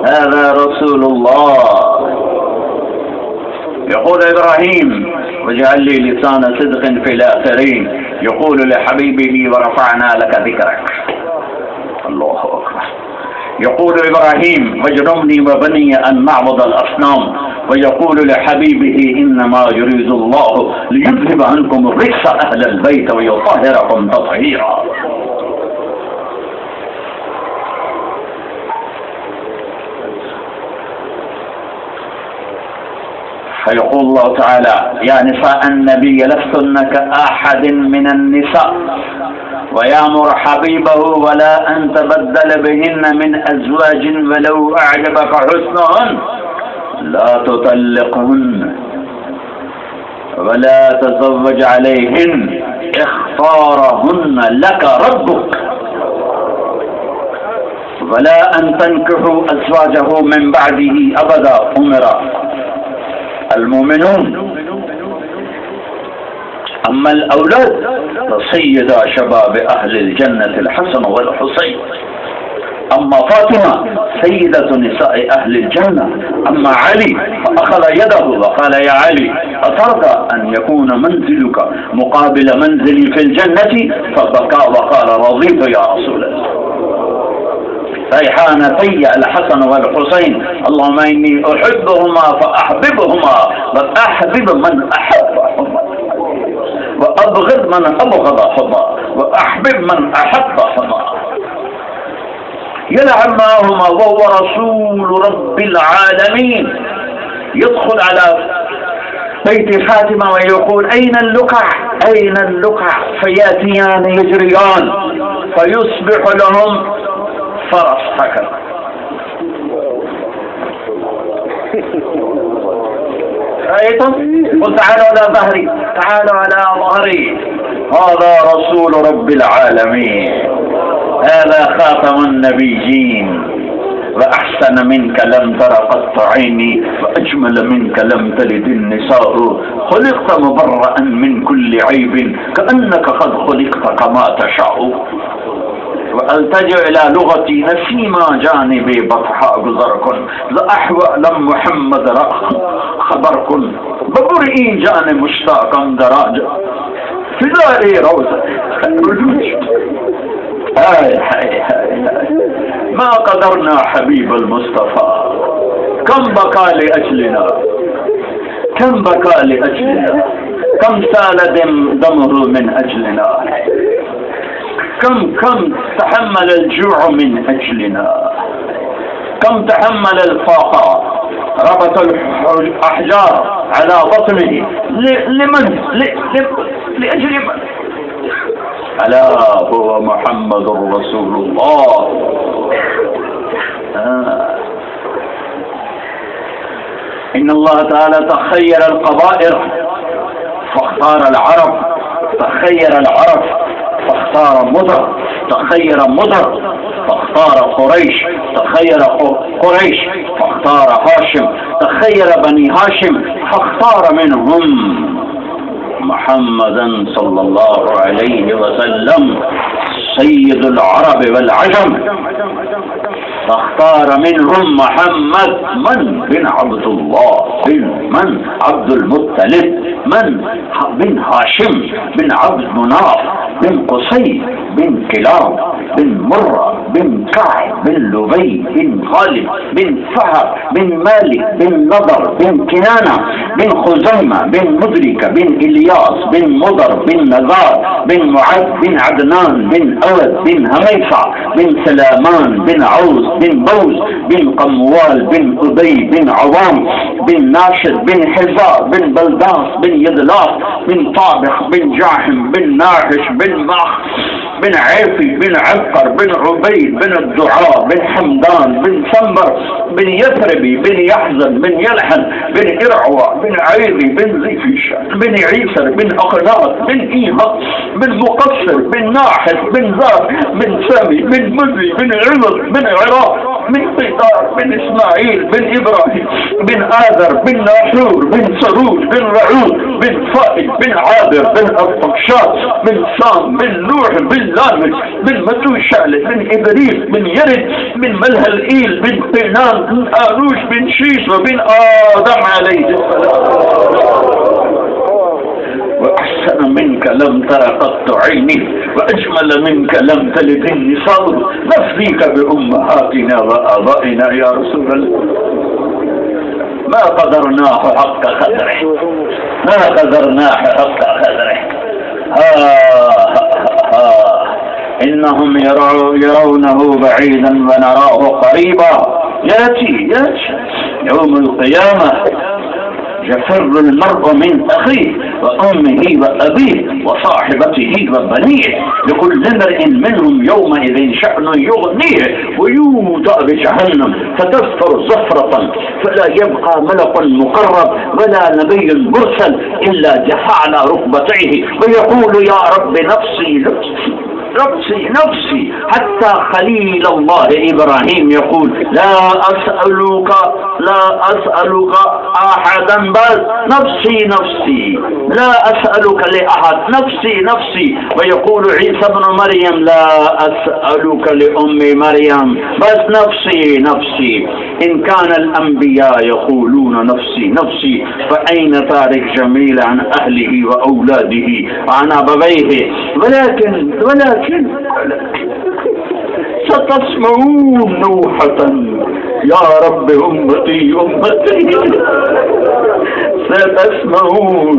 هذا رسول الله. يقول إبراهيم: واجعل لي لسان صدق في الآخرين. يقول لحبيبه: ورفعنا لك ذكرك. الله أكبر. يقول إبراهيم: واجنبني وبني أن نعبد الأصنام. ويقول لحبيبه: إنما يريد الله ليذهب عنكم الرجس أهل البيت ويطهركم تطهيرا. فيقول الله تعالى: يا نساء النبي لستن كأحد من النساء. ويأمر حبيبه: ولا أن تبدل بهن من أزواج ولو أعجبك حسنهن، لا تطلقهن ولا تزوج عليهن، اختارهن لك ربك، ولا أن تنكحوا أزواجه من بعده أبدا. أمر المؤمنون. أما الأولاد فسيدا شباب أهل الجنة الحسن والحسين. أما فاطمة سيدة نساء أهل الجنة. أما علي فأخذ يده وقال: يا علي، أترضى أن يكون منزلك مقابل منزلي في الجنة؟ فبكى وقال: رضيت يا رسول الله. ريحانتي الحسن والحسين، اللهم إني أحبهما فأحببهما، وأحبب من أحبهما، وأبغض من أبغضهما، وأحبب من أحبهما. يلعن معهما وهو رسول رب العالمين. يدخل على بيت فاطمة ويقول: أين اللقع؟ أين اللقع؟ فيأتيان يجريان فيصبح لهم فرس هكذا. رأيتم؟ قل تعالوا على ظهري، تعالوا على ظهري. هذا رسول رب العالمين. هذا خاتم النبيين، وأحسن منك لم تر قط عيني، وأجمل منك لم تلد النساء، خلقت مبرأ من كل عيب، كأنك قد خلقت كما تشاء. وألتجئ إلى لغتي نسيما جانبي بطحاء جزركن، لأحوأ لم محمد خبركن، ببرئي جان مشتاقا دراج، فدائي روزة ما قدرنا حبيب المصطفى، كم بكى لأجلنا، كم بكى لأجلنا، كم سال دمه من أجلنا، كم تحمل الجوع من أجلنا، كم تحمل الفاقة، ربط الأحجار على بطنه، لمن؟ لأجل من؟ ألا هو محمد رسول الله. إن الله تعالى تخير القبائل فاختار العرب، تخير العرب فاختار مضر، تخير مضر فاختار قريش، تخير قريش فاختار هاشم، تخير بني هاشم فاختار منهم محمدا صلى الله عليه وسلم سيد العرب والعجم، فاختار منهم محمد بن عبد الله من عبد المطلب، بن هاشم بن عبد مناف بن قصي بن كلاب بن مرة بن كعب بن لبي بن غالب بن فهد بن مالك بن نضر بن كنانة بن خزيمة بن مدركة بن إلياس بن مضر بن نزار بن معد بن عدنان بن أود بن هميفة بن سلامان بن عوز بن بوز بن قموال بن أبي بن عوام بن ناشد بن حزار بن بلداس بن يدلاف بن طابخ بن جاحم بن ناحش بن ماخ بن عيفي بن عبقر بن عبيد بن الدعاء بن حمدان بن سنبر بن يثربي بن يحزن بن يلحن بن إرعوى بن عيذي بن زيفيش بن عيسر بن أقناط بن إيهق بن مقصر بن ناحس بن زار بن سامي بن مزي بن عمر بن عراق بن قيطار بن إسماعيل بن إبراهيم بن آذر بن ناحور بن سروج بن رعود بن فائد بن عابر بن أرطقشات بن سام بن نوح بن لامس بن متوشالة بن إبريل بن يرد بن ملهلئيل بن قينان بن آروش بن شيش وبن آدم عليه السلام. وأحسن منك لم تر قط عيني، وأجمل منك لم تلد النساء، نفديك بأمهاتنا وآبائنا يا رسول الله. ما قدرناه حق قدره، ما قدرناه حق قدره. إنهم يرونه بعيدا ونراه قريبا، يأتي يوم القيامة يفر المرء من أخيه وأمه وأبيه وصاحبته وبنيه، لكل امرئ منهم يومئذ شأن يغنيه، ويوضع بجهنم فتزفر زفرة فلا يبقى ملك مقرب ولا نبي مرسل إلا جثى على ركبتيه ويقول يا رب نفسي نفسي نفسي، حتى خليل الله إبراهيم يقول لا أسألك أحدا بل نفسي نفسي، لا أسألك لأحد نفسي نفسي. ويقول عيسى بن مريم لا أسألك لأم مريم بس نفسي نفسي. إن كان الأنبياء يقولون نفسي نفسي، فأين تارك جميل عن أهله وأولاده وعن أبويه؟ ولكن ستسمعون نوحة يا رب أمتي أمتي، ستسمعون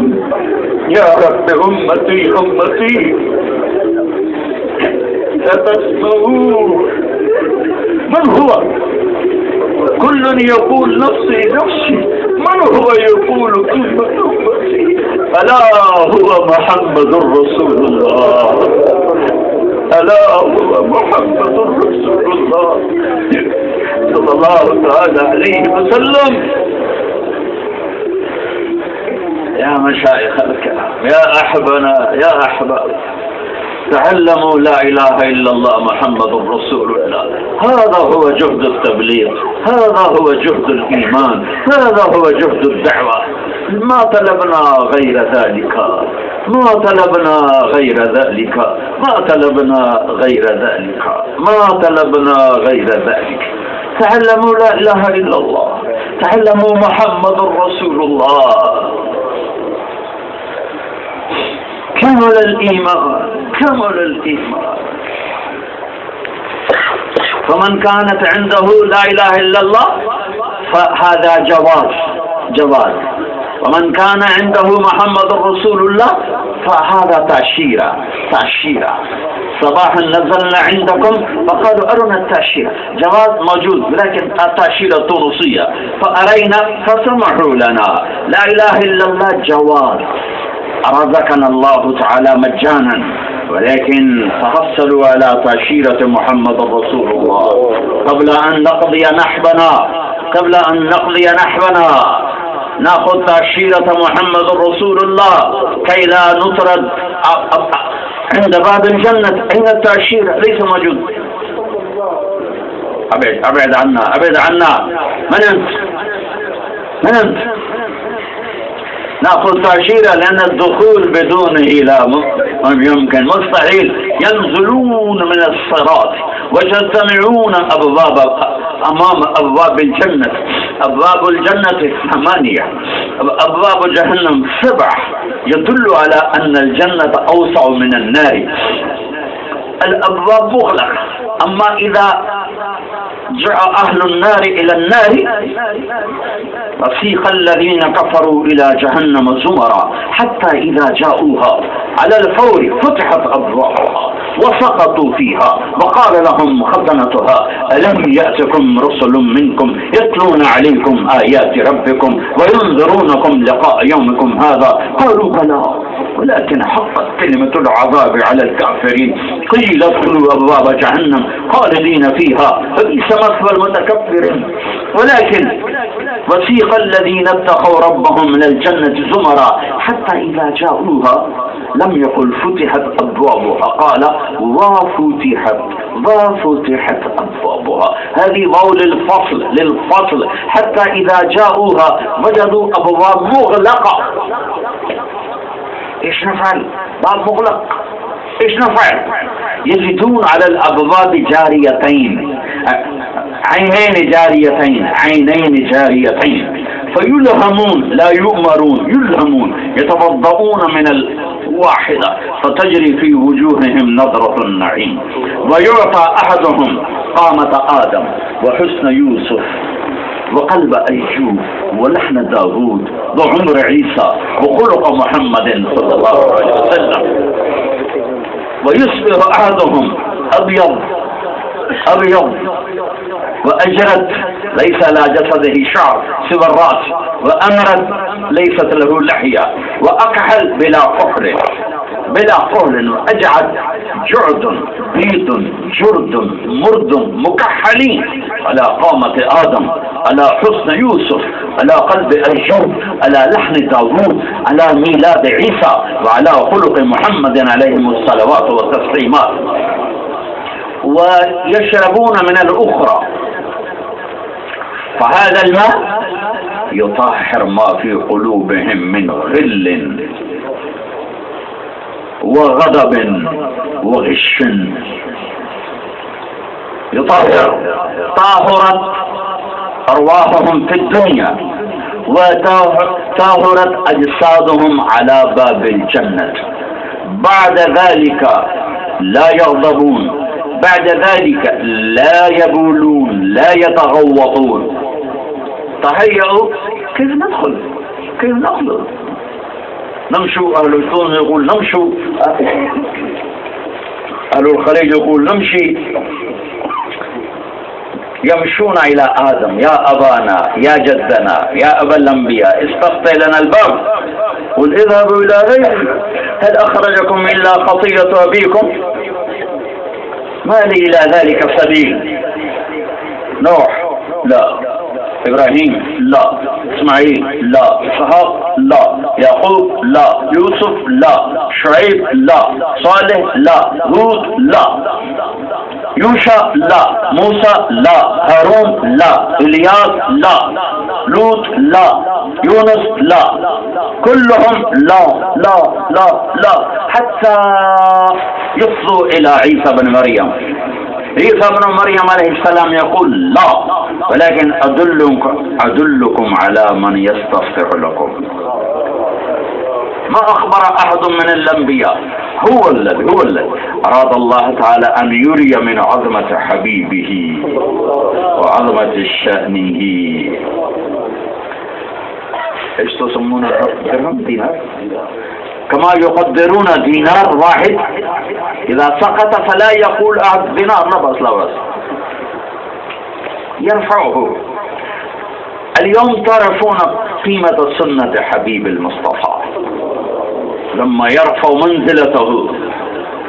يا رب أمتي أمتي، ستسمعون. من هو؟ كل يقول نفسي نفسي، من هو يقول كلمة أمتي؟ ألا هو محمد رسول الله، ألا هو محمد رسول الله صلى الله تعالى عليه وسلم. يا مشايخ الكرام، يا أحبنا يا أحباب، تعلموا لا إله إلا الله محمد رسول الله. هذا هو جهد التبليغ، هذا هو جهد الإيمان، هذا هو جهد الدعوة. ما طلبنا غير ذلك، ما طلبنا غير ذلك، ما طلبنا غير ذلك، ما طلبنا غير ذلك. تعلموا لا إله إلا الله، تعلموا محمد رسول الله. كمل الإيمان، كمل الإيمان. فمن كانت عنده لا إله إلا الله فهذا جواز. ومن كان عنده محمد رسول الله فهذا تأشيرة. صباحا نزلنا عندكم فقالوا أرنا التأشيرة، جواز موجود، لكن التأشيرة التونسية فأرينا فسمحوا لنا. لا إله إلا الله جواز، رزقنا الله تعالى مجانا، ولكن تحصلوا على تأشيرة محمد رسول الله قبل أن نقضي نحبنا نأخذ تأشيرة محمد رسول الله كي لا نطرد عند باب الجنة. أين التأشيرة؟ ليس موجود. أبعد عنا. من أنت؟ نأخذ تأشيرة لأن الدخول بدونه لا يمكن، مستحيل. ينزلون من الصراط ويجتمعون أمام أبواب الجنة. أبواب الجنة 8، أبواب جهنم 7، يدل على أن الجنة أوسع من النار. الأبواب مغلقة. أما إذا جاء أهل النار إلى النار وسيق الذين كفروا إلى جهنم زمرا حتى إذا جاءوها على الفور فتحت أبوابها وسقطوا فيها وقال لهم خزنتها ألم يأتكم رسل منكم يتلون عليكم آيات ربكم وينذرونكم لقاء يومكم هذا؟ قالوا بلى ولكن حقت كلمة العذاب على الكافرين قيل ادخلوا أبواب جهنم خالدين فيها فبئس مثوى المتكبرين. ولكن وسيق الذين اتقوا ربهم من الجنة زمرا حتى إذا جاءوها لم يقل فتحت أبوابها، قال وفتحت أبوابها. هذه واو للفصل حتى إذا جاءوها وجدوا أبواب مغلقة. إيش نفعل؟ باب مغلق، إيش نفعل؟ يجدون على الأبواب جاريتين، عينين جاريتين فيلهمون لا يؤمرون، يلهمون يتوضؤون من الواحدة فتجري في وجوههم نظرة النعيم. ويعطى أحدهم قامة آدم وحسن يوسف وقلب أيوب ولحن داود وعمر عيسى وخلق محمد صلى الله عليه وسلم. ويصبح أحدهم أبيض وأجرد ليس على جسده شعر سوى الرأس، وأمرد ليست له لحية، وأكحل بلا فخر وأجعد جعد بيض جرد مرد مكحلين على قامة آدم، على حسن يوسف، على قلب أيوب، على لحن داوود، على ميلاد عيسى، وعلى خلق محمد عليهم الصلوات والتسليمات. ويشربون من الأخرى، فهذا الماء يطهر ما في قلوبهم من غل وغضب وغش. طهرت أرواحهم في الدنيا وطهرت أجسادهم على باب الجنة. بعد ذلك لا يغضبون، بعد ذلك لا يبولون، لا يتغوطون. تهيئوا كيف ندخل، كيف نخلص. نمشوا، أهل الكون يقول نمشوا، أهل الخليج يقول نمشي، يمشون إلى آدم، يا أبانا يا جدنا يا أبا الأنبياء استفتح لنا الباب، قل اذهبوا إلى غيري هل أخرجكم إلا خطيئة أبيكم؟ ما لي إلى ذلك سبيل. نوح لا، إبراهيم لا، إسماعيل لا، إسحاق لا، يعقوب لا، يوسف لا، شعيب لا، صالح لا، هود لا، يوشع لا، موسى لا، هارون لا، إلياس لا، لوط لا، يونس لا، كلهم لا لا لا لا، حتى يفضوا إلى عيسى بن مريم. عيسى بن مريم عليه السلام يقول لا، ولكن أدلكم على من يستفتح لكم. ما أخبر أحد من الأنبياء، هو الذي أراد الله تعالى أن يري من عظمة حبيبه وعظمة شأنه. ايش تسمون درهم؟ دينار، كما يقدرون دينار واحد إذا سقط فلا يقول أحد دينار، لا بس يرفعه. اليوم تعرفون قيمة سنة حبيب المصطفى لما يرفع منزلته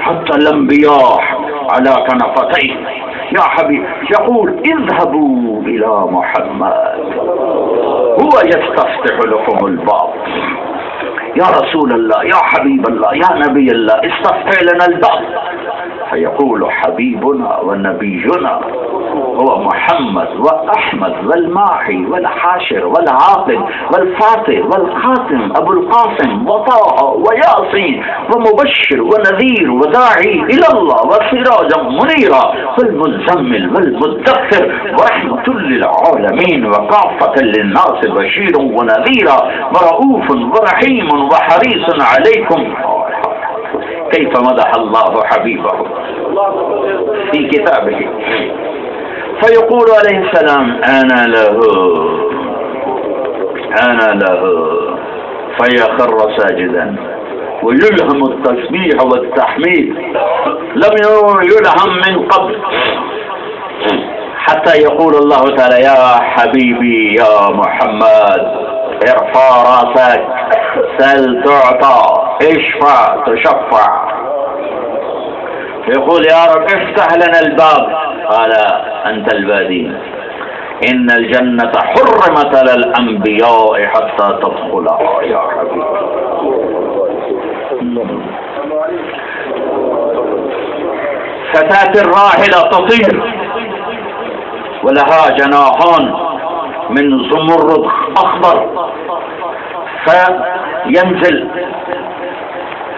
حتى الأنبياء على كنفتيه. يا حبيب يقول اذهبوا إلى محمد هو يستفتح لكم الباب. يا رسول الله، يا حبيب الله، يا نبي الله، استفتح لنا الباب. فيقول حبيبنا ونبينا هو محمد وأحمد والماحي والحاشر والعاقب والفاتح والخاتم أبو القاسم وطه وياسين ومبشر ونذير وداعي إلى الله وسراجا منيرا والمزمل والمدثر ورحمة للعالمين وكافة للناس بشير ونذيرا ورؤوف ورحيم وحريص عليكم. كيف مدح الله حبيبه في كتابه. فيقول عليه السلام أنا له فيخر ساجدا ويلهم التسبيح والتحميد لم يلهم من قبل، حتى يقول الله تعالى يا حبيبي يا محمد ارفع راسك سل تعطى اشفع تشفع. يقول يا رب افتح لنا الباب، قال أنت البادي، إن الجنة حرمت على الأنبياء حتى تدخلها يا حبيبي. فتاة الراحلة تطير ولها جناحان من زمرد أخضر، فينزل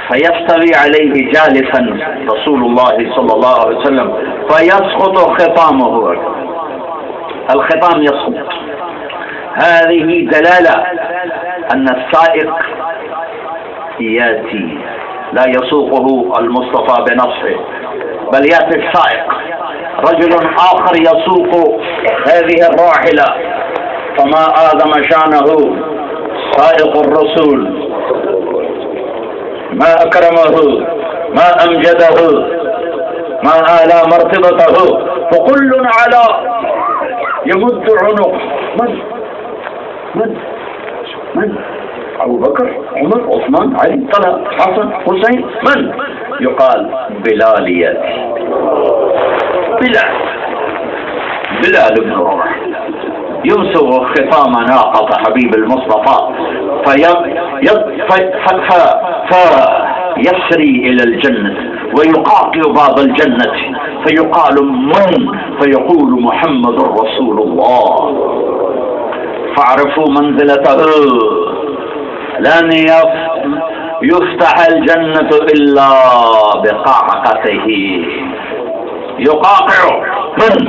فيستوي عليه جالسا رسول الله صلى الله عليه وسلم فيسقط خطامه، الخطام يسقط. هذه دلالة أن السائق يأتي لا يسوقه المصطفى بنفسه بل يأتي السائق، رجل آخر يسوق هذه الراحلة. فما آدم شانه سائق الرسول، ما أكرمه، ما أمجده، ما أعلى مرتبته، فكل على يمد عنق. من أبو بكر، عمر، عثمان، علي، طلحة، حسن، حسين، من؟ يقال بلال يأتي. بلال بن رباح يمسك ختام ناقة حبيب المصطفى فيسري إلى الجنة ويقاطع باب الجنة فيقال من؟ فيقول محمد رسول الله. فاعرفوا منزلته، لن يفتح الجنة إلا بقعقته. يقاقع من؟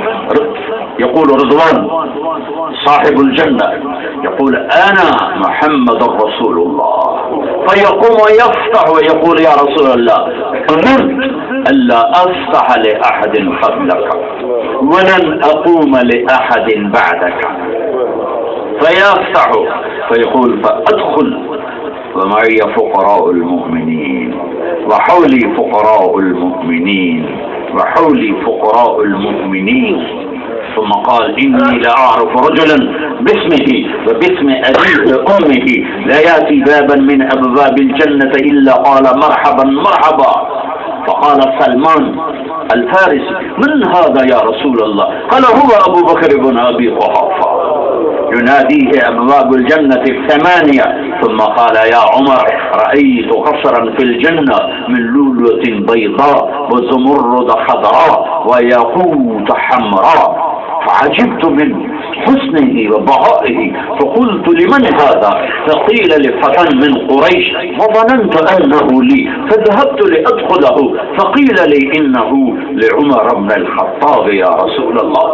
يقول رضوان صاحب الجنة، يقول أنا محمد رسول الله. فيقوم ويفتح ويقول يا رسول الله أمرت ألا أفتح لأحد قبلك ولن أقوم لأحد بعدك. فيفتح فيقول فأدخل ومعي فقراء المؤمنين وحولي فقراء المؤمنين وحولي فقراء المؤمنين. ثم قال إني لأعرف رجلا باسمه وباسم أبيه أمه لا يأتي بابا من أبواب الجنة إلا قال مرحبا مرحبا. فقال سلمان الفارسي من هذا يا رسول الله؟ قال هو أبو بكر بن أبي قحافة. يناديه أبواب الجنة الثمانية. ثم قال يا عمر رأيت قصرا في الجنة من لؤلؤة بيضاء وزمرد خضراء وياقوت حمراء، فعجبت من حسنه وبهائه فقلت لمن هذا؟ فقيل لفتى من قريش وظننت أنه لي، فذهبت لأدخله فقيل لي إنه لعمر بن الخطاب يا رسول الله.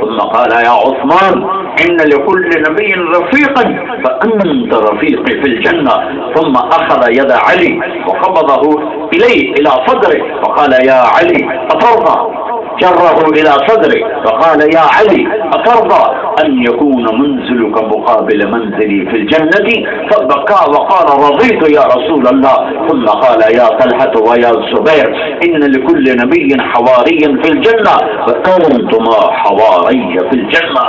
ثم قال يا عثمان إن لكل نبي رفيقا فأنت رفيقي في الجنة. ثم أخذ يد علي وقبضه إليه إلى صدره وقال يا علي أترضى؟ جره إلى صدره وقال يا علي أترضى أن يكون منزلك مقابل منزلي في الجنة؟ فبكى وقال رضيت يا رسول الله. ثم قال يا طلحة ويا الزبير إن لكل نبي حواري في الجنة وأنتما حواري في الجنة.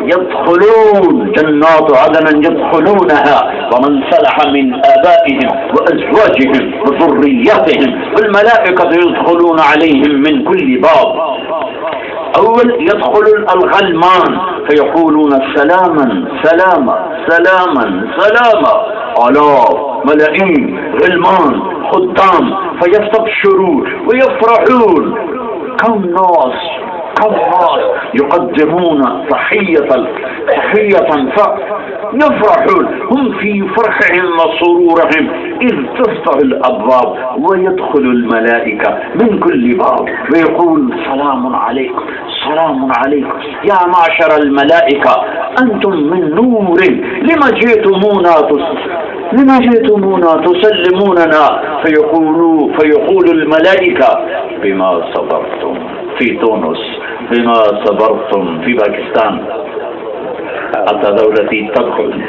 يدخلون جنات عدن يدخلونها ومن صلح من آبائهم وأزواجهم وذرياتهم والملائكة يدخلون عليهم من كل باب. أول يدخل الغلمان فيقولون سلاما سلاما سلاما سلاما على ملايين غلمان خدام فيستبشرون ويفرحون كم ناس يقدمون تحية فيفرحون هم في فرحهم وسرورهم إذ تفتح الأبواب ويدخل الملائكة من كل باب ويقول سلام عليكم سلام عليكم يا معشر الملائكة أنتم من نور لما جئتمونا تسلموننا؟ فيقول الملائكة بما صبرتم في تونس، بما صبرتم في باكستان حتى دولتي تدخل،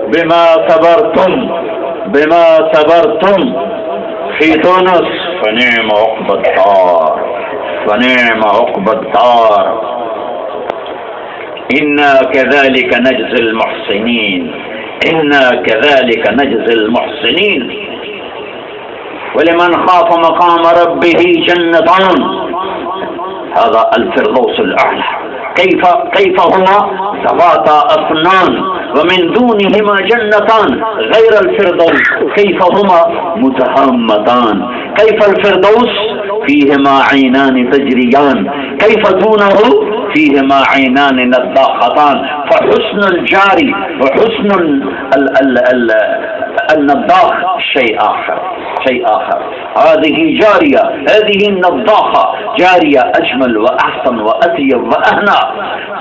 بما صبرتم في تونس فنعم عقبى الدار إنا كذلك نجزي المحسنين ولمن خاف مقام ربه جنتان. هذا الفردوس الأعلى. كيف هما ذواتا أفنان ومن دونهما جنتان غير الفردوس كيف هما متهامتان. كيف الفردوس فيهما عينان تجريان، كيف دونه فيهما عينان نضاختان. فحسن الجاري وحسن النضاخ شيء آخر. هذه جارية، هذه النضاخة جارية أجمل وأحسن وأطيب وأهنى.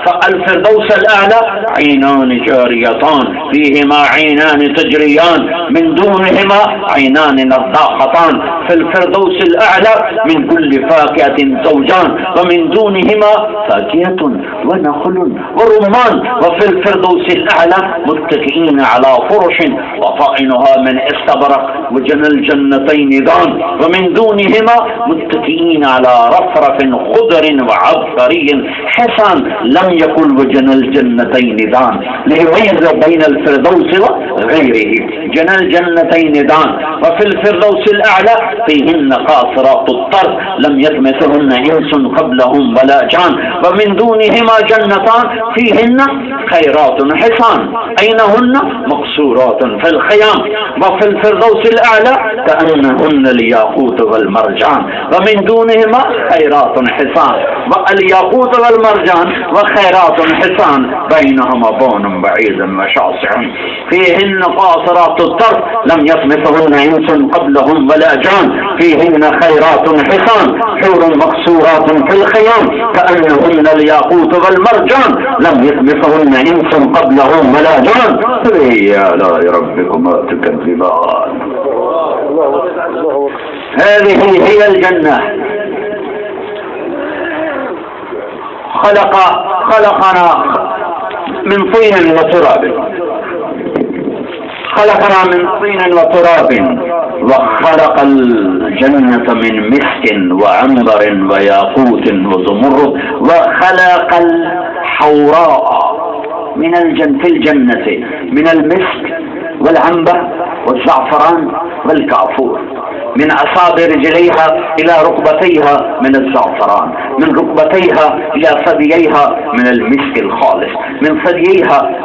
فالفردوس الأعلى عينان جاريتان فيهما عينان تجريان من دونهما عينان نضاختان. في الفردوس الأعلى من كل فاكهة زوجان ومن دونهما فاكهة ونخل ورمان. وفي الفردوس الأعلى متكئين على فرش وطائنها من استبرق وجنى الجنتين دان ومن دونهما متكئين على رفرف خضر وعبقري حسن لم يكن وجنى الجنتين دان ليميز بين الفردوس وغيره. جنى الجنتين دان. وفي الفردوس الأعلى فيهن قاصرات الطرف لم يطمثهن إنس قبلهم ولا جان ومن دونهما جنتان فيهن خيرات حسان أينهن مقصورات في الخيام. وفي الفردوس الأعلى كأنهن الياقوت والمرجان ومن دونهما خيرات حسان. والياقوت والمرجان وخيرات حسان بينهما بون بعيد وشاسع فيهن قاصرات الطرف لم يطمثهن إنس قبلهم ولا جان فيهن خيرات حسان حور مقصورات في الخيام كأنهن الياقوت والمرجان لم يطمثهن إنس قبلهم ولا جان فبأي آلاء ربكما تكذبان. هذه هي الجنة. خلقنا من طين وتراب وخلق الجنة من مسك وعنبر وياقوت وزمرد وخلق الحوراء في الجنة من المسك والعنبر والزعفران والكافور، من أصابع رجليها إلى ركبتيها من الزعفران، من ركبتيها إلى ثدييها من المسك الخالص، من ثدييها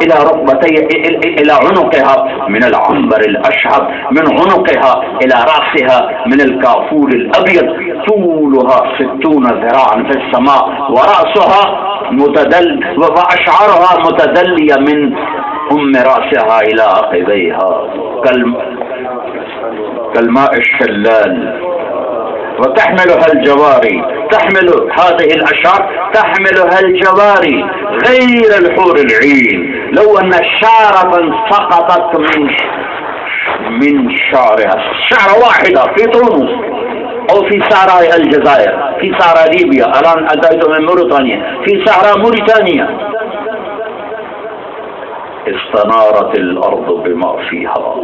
إلى عنقها من العنبر الأشهب، من عنقها إلى رأسها من الكافور الأبيض، طولها 60 ذراعا في السماء، ورأسها وأشعارها متدلية من رأسها إلى عقبيها كالماء الشلال. وتحملها الجواري، تحمل هذه الأشعار تحملها الجواري غير الحور العين. لو أن شعرة سقطت من شعرها، شعرة واحدة في تونس أو في صحراء الجزائر، في صحراء ليبيا، الآن أتيت من موريتانيا، في صحراء موريتانيا، استنارت الأرض بما فيها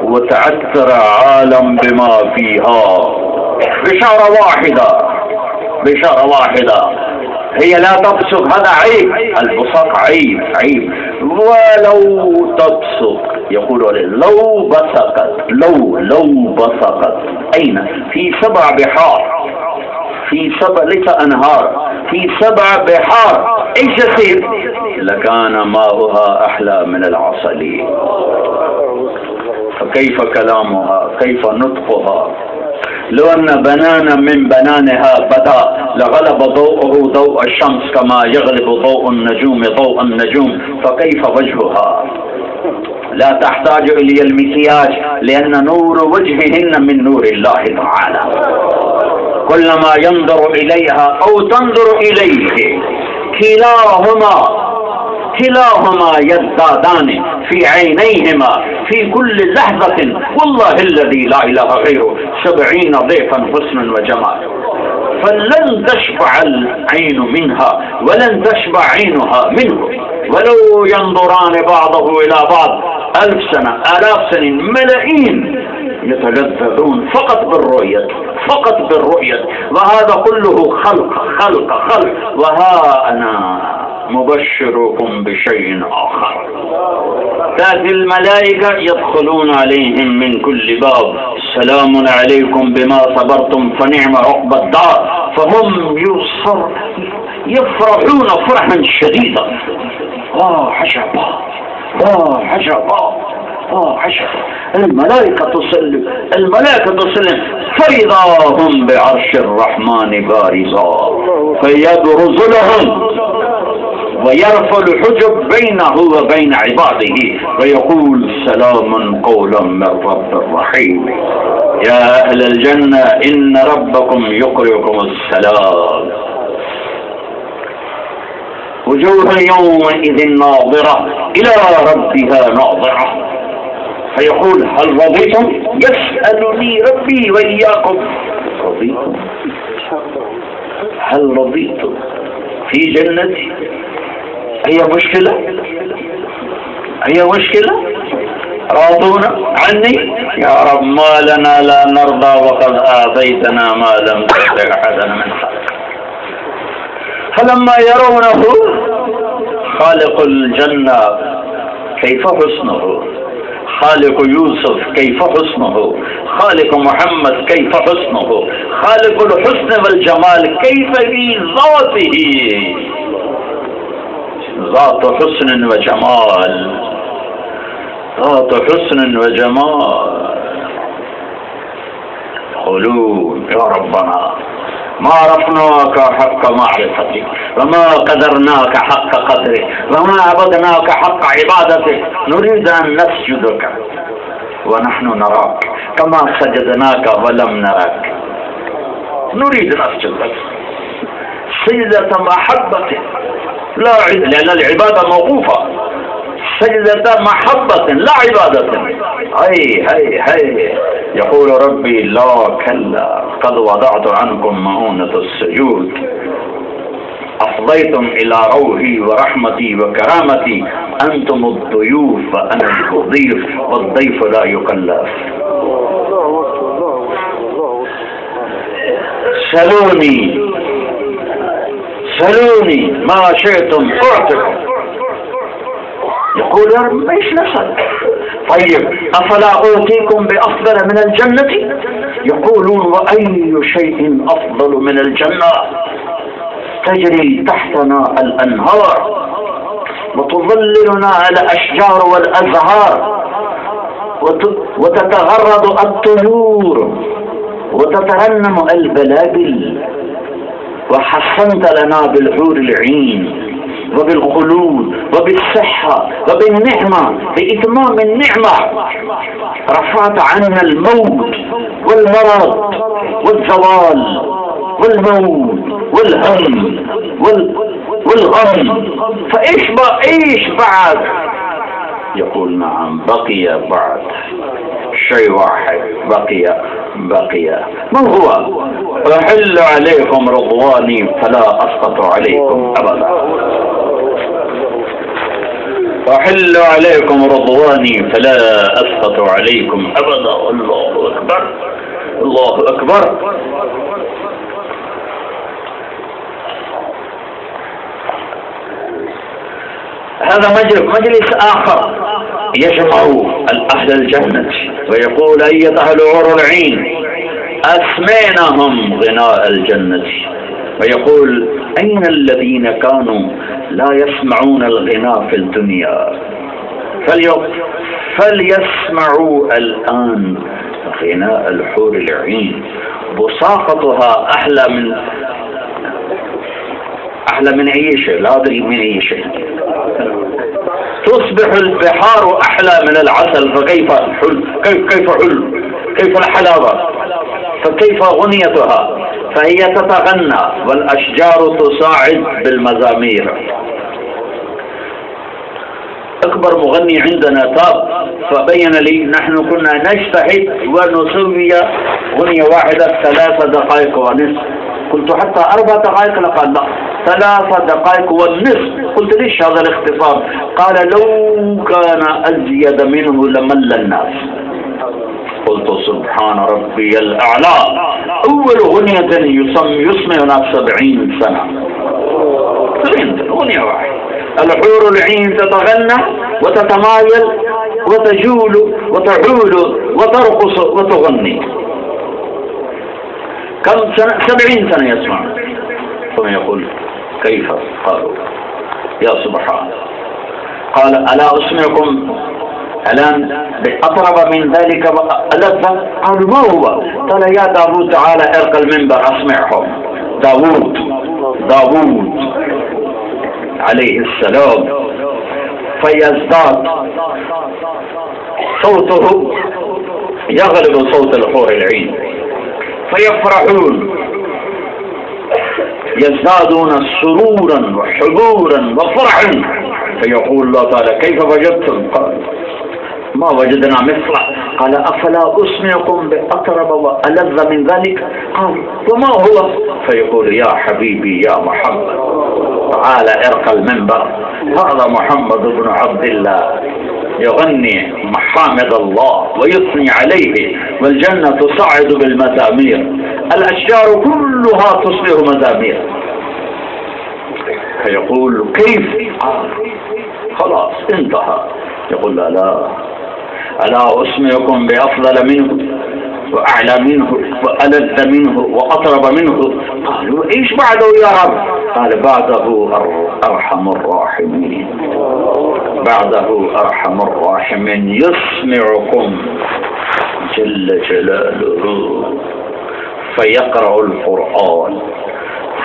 وتعثر عالم بما فيها بشارة واحدة. هي لا تبصق، هذا عيب، البصاق عيب، ولو تبصق يقول لو بصقت أين؟ في 7 بحار، في 7 ليس أنهار، في 7 بحار، ايش يصير؟ لكان ماؤها أحلى من العسل. فكيف كلامها، كيف نطقها؟ لو أن بنانا من بنانها بدا لغلب ضوءه ضوء الشمس كما يغلب ضوء النجوم ضوء النجوم، فكيف وجهها؟ لا تحتاج إلى المكياج، لأن نور وجههن من نور الله تعالى. كلما ينظر إليها أو تنظر إليه كلاهما يزدادان في عينيهما في كل لحظة، والله الذي لا إله غيره 70 ضعفا حسنا وجمال. فلن تشبع العين منها ولن تشبع عينها منه، ولو ينظران بعضه إلى بعض 1000 سنة 1000 سنين ملايين يتلذذون فقط بالرؤية. وهذا كله خلق. وها أنا مبشركم بشيء آخر، تأتي الملائكة يدخلون عليهم من كل باب، سلام عليكم بما صبرتم فنعم عقبى الدار. فهم يفرحون فرحا شديدا. عجبا. الملائكة تسلم فإذا هم بعرش الرحمن بارزا، فيبرز لهم ويرفع الحجب بينه وبين عباده ويقول سلام قولا من رب رحيم. يا أهل الجنة إن ربكم يقرئكم السلام. وجوه يومئذ ناظرة إلى ربها ناظرة، فيقول هل رضيتم؟ يسألني ربي وإياكم، رضيتم؟ هل رضيتم في جنتي؟ هي مشكلة؟ راضون عني؟ يا رب ما لنا لا نرضى وقد آتيتنا ما لم تؤت أحدا من خلقك. فلما يرونه خالق الجنة كيف حسنه، خالق يوسف كيف حسنه، خالق محمد كيف حسنه، خالق الحسن والجمال كيف في ذاته، ذات حسن وجمال. يقولون يا ربنا ما عرفناك حق معرفتك وما قدرناك حق قدرك وما عبدناك حق عبادتك، نريد أن نسجدك ونحن نراك كما سجدناك ولم نراك، نريد نسجد لك سجدة محبة، لأن العبادة موقوفة، سجدة محبة لا عبادة. هي يقول ربي لا كلا قد وضعت عنكم مؤونة السجود، أفضيتم إلى روحي ورحمتي وكرامتي، أنتم الضيوف وأنا الضيف والضيف لا يكلف. سلوني ما شئتم أعطكم. يقول يا رب ايش نسأل؟ طيب أفلا أوتيكم بأفضل من الجنة؟ يقولون وأي شيء أفضل من الجنة؟ تجري تحتنا الأنهار وتظللنا الأشجار والأزهار وتتغرد الطيور وتترنم البلابل، وحسنت لنا بالحور العين وبالخلود وبالصحة وبالنعمة، بإتمام النعمة رفعت عنا الموت والمرض والزوال والموت والهم والغم، فإيش بعد؟ يقول نعم بقي بعد شيء واحد، بقي ما هو؟ أحل عليكم رضواني فلا أسقط عليكم أبدا، أحل عليكم رضواني فلا أسقط عليكم أبدا. الله أكبر، الله أكبر. هذا مجلس آخر يجمع أهل الجنة ويقول أيتها الحور العين أسمعنهم غناء الجنة، ويقول أين الذين كانوا لا يسمعون الغناء في الدنيا فليسمعوا الآن غناء الحور العين، بساقطها أحلى من أي شيء، لا أدري من أي شيء. تصبح البحار أحلى من العسل، فكيف كيف الحلاوة، فكيف غنيتها؟ فهي تتغنى والأشجار تصاعد بالمزامير. أكبر مغني عندنا تاب، فبين لي نحن كنا نجتهد ونسوي غنية واحدة 3 دقائق ونصف، قلت حتى 4 دقائق، لقال لا 3 دقائق والنصف. قلت ليش هذا الاختصار؟ قال لو كان أزيد منه لمل الناس. قلت سبحان ربي الأعلى، أول غنية يسمع ناس 70 سنة، غنية واحدة. الحور العين تتغنى وتتمايل وتجول وتعول وترقص وتغني. كم سنة؟ 70 سنة يسمع. ثم يقول كيف؟ قالوا يا سبحان. قال ألا أسمعكم الآن بأطرب من ذلك ألذة؟ قالوا ما هو؟ قال يا داوود تعالى ارق المنبر أسمعهم. داوود عليه السلام، فيزداد صوته يغلب صوت الحور العين، فيفرحون يزدادون سرورا وحبورا وفرحا. فيقول الله تعالى كيف وجدتم؟ قال ما وجدنا مثله. قال أفلا أسمعكم بأطرب وألذ من ذلك؟ قال وما هو؟ فيقول يا حبيبي يا محمد تعالى ارق المنبر، هذا محمد بن عبد الله يغني محامد الله ويثني عليه، والجنة تصعد بالمزامير، الأشجار كلها تصبح مزامير. فيقول كيف؟ خلاص انتهى. يقول لا ألا أسمعكم بأفضل منه وأعلى منه وألذ منه وأطرب منه؟ قالوا إيش بعده يا رب؟ قال بعده أرحم الراحمين، بعده أرحم الراحمين يسمعكم جل جلاله. فيقرأ القرآن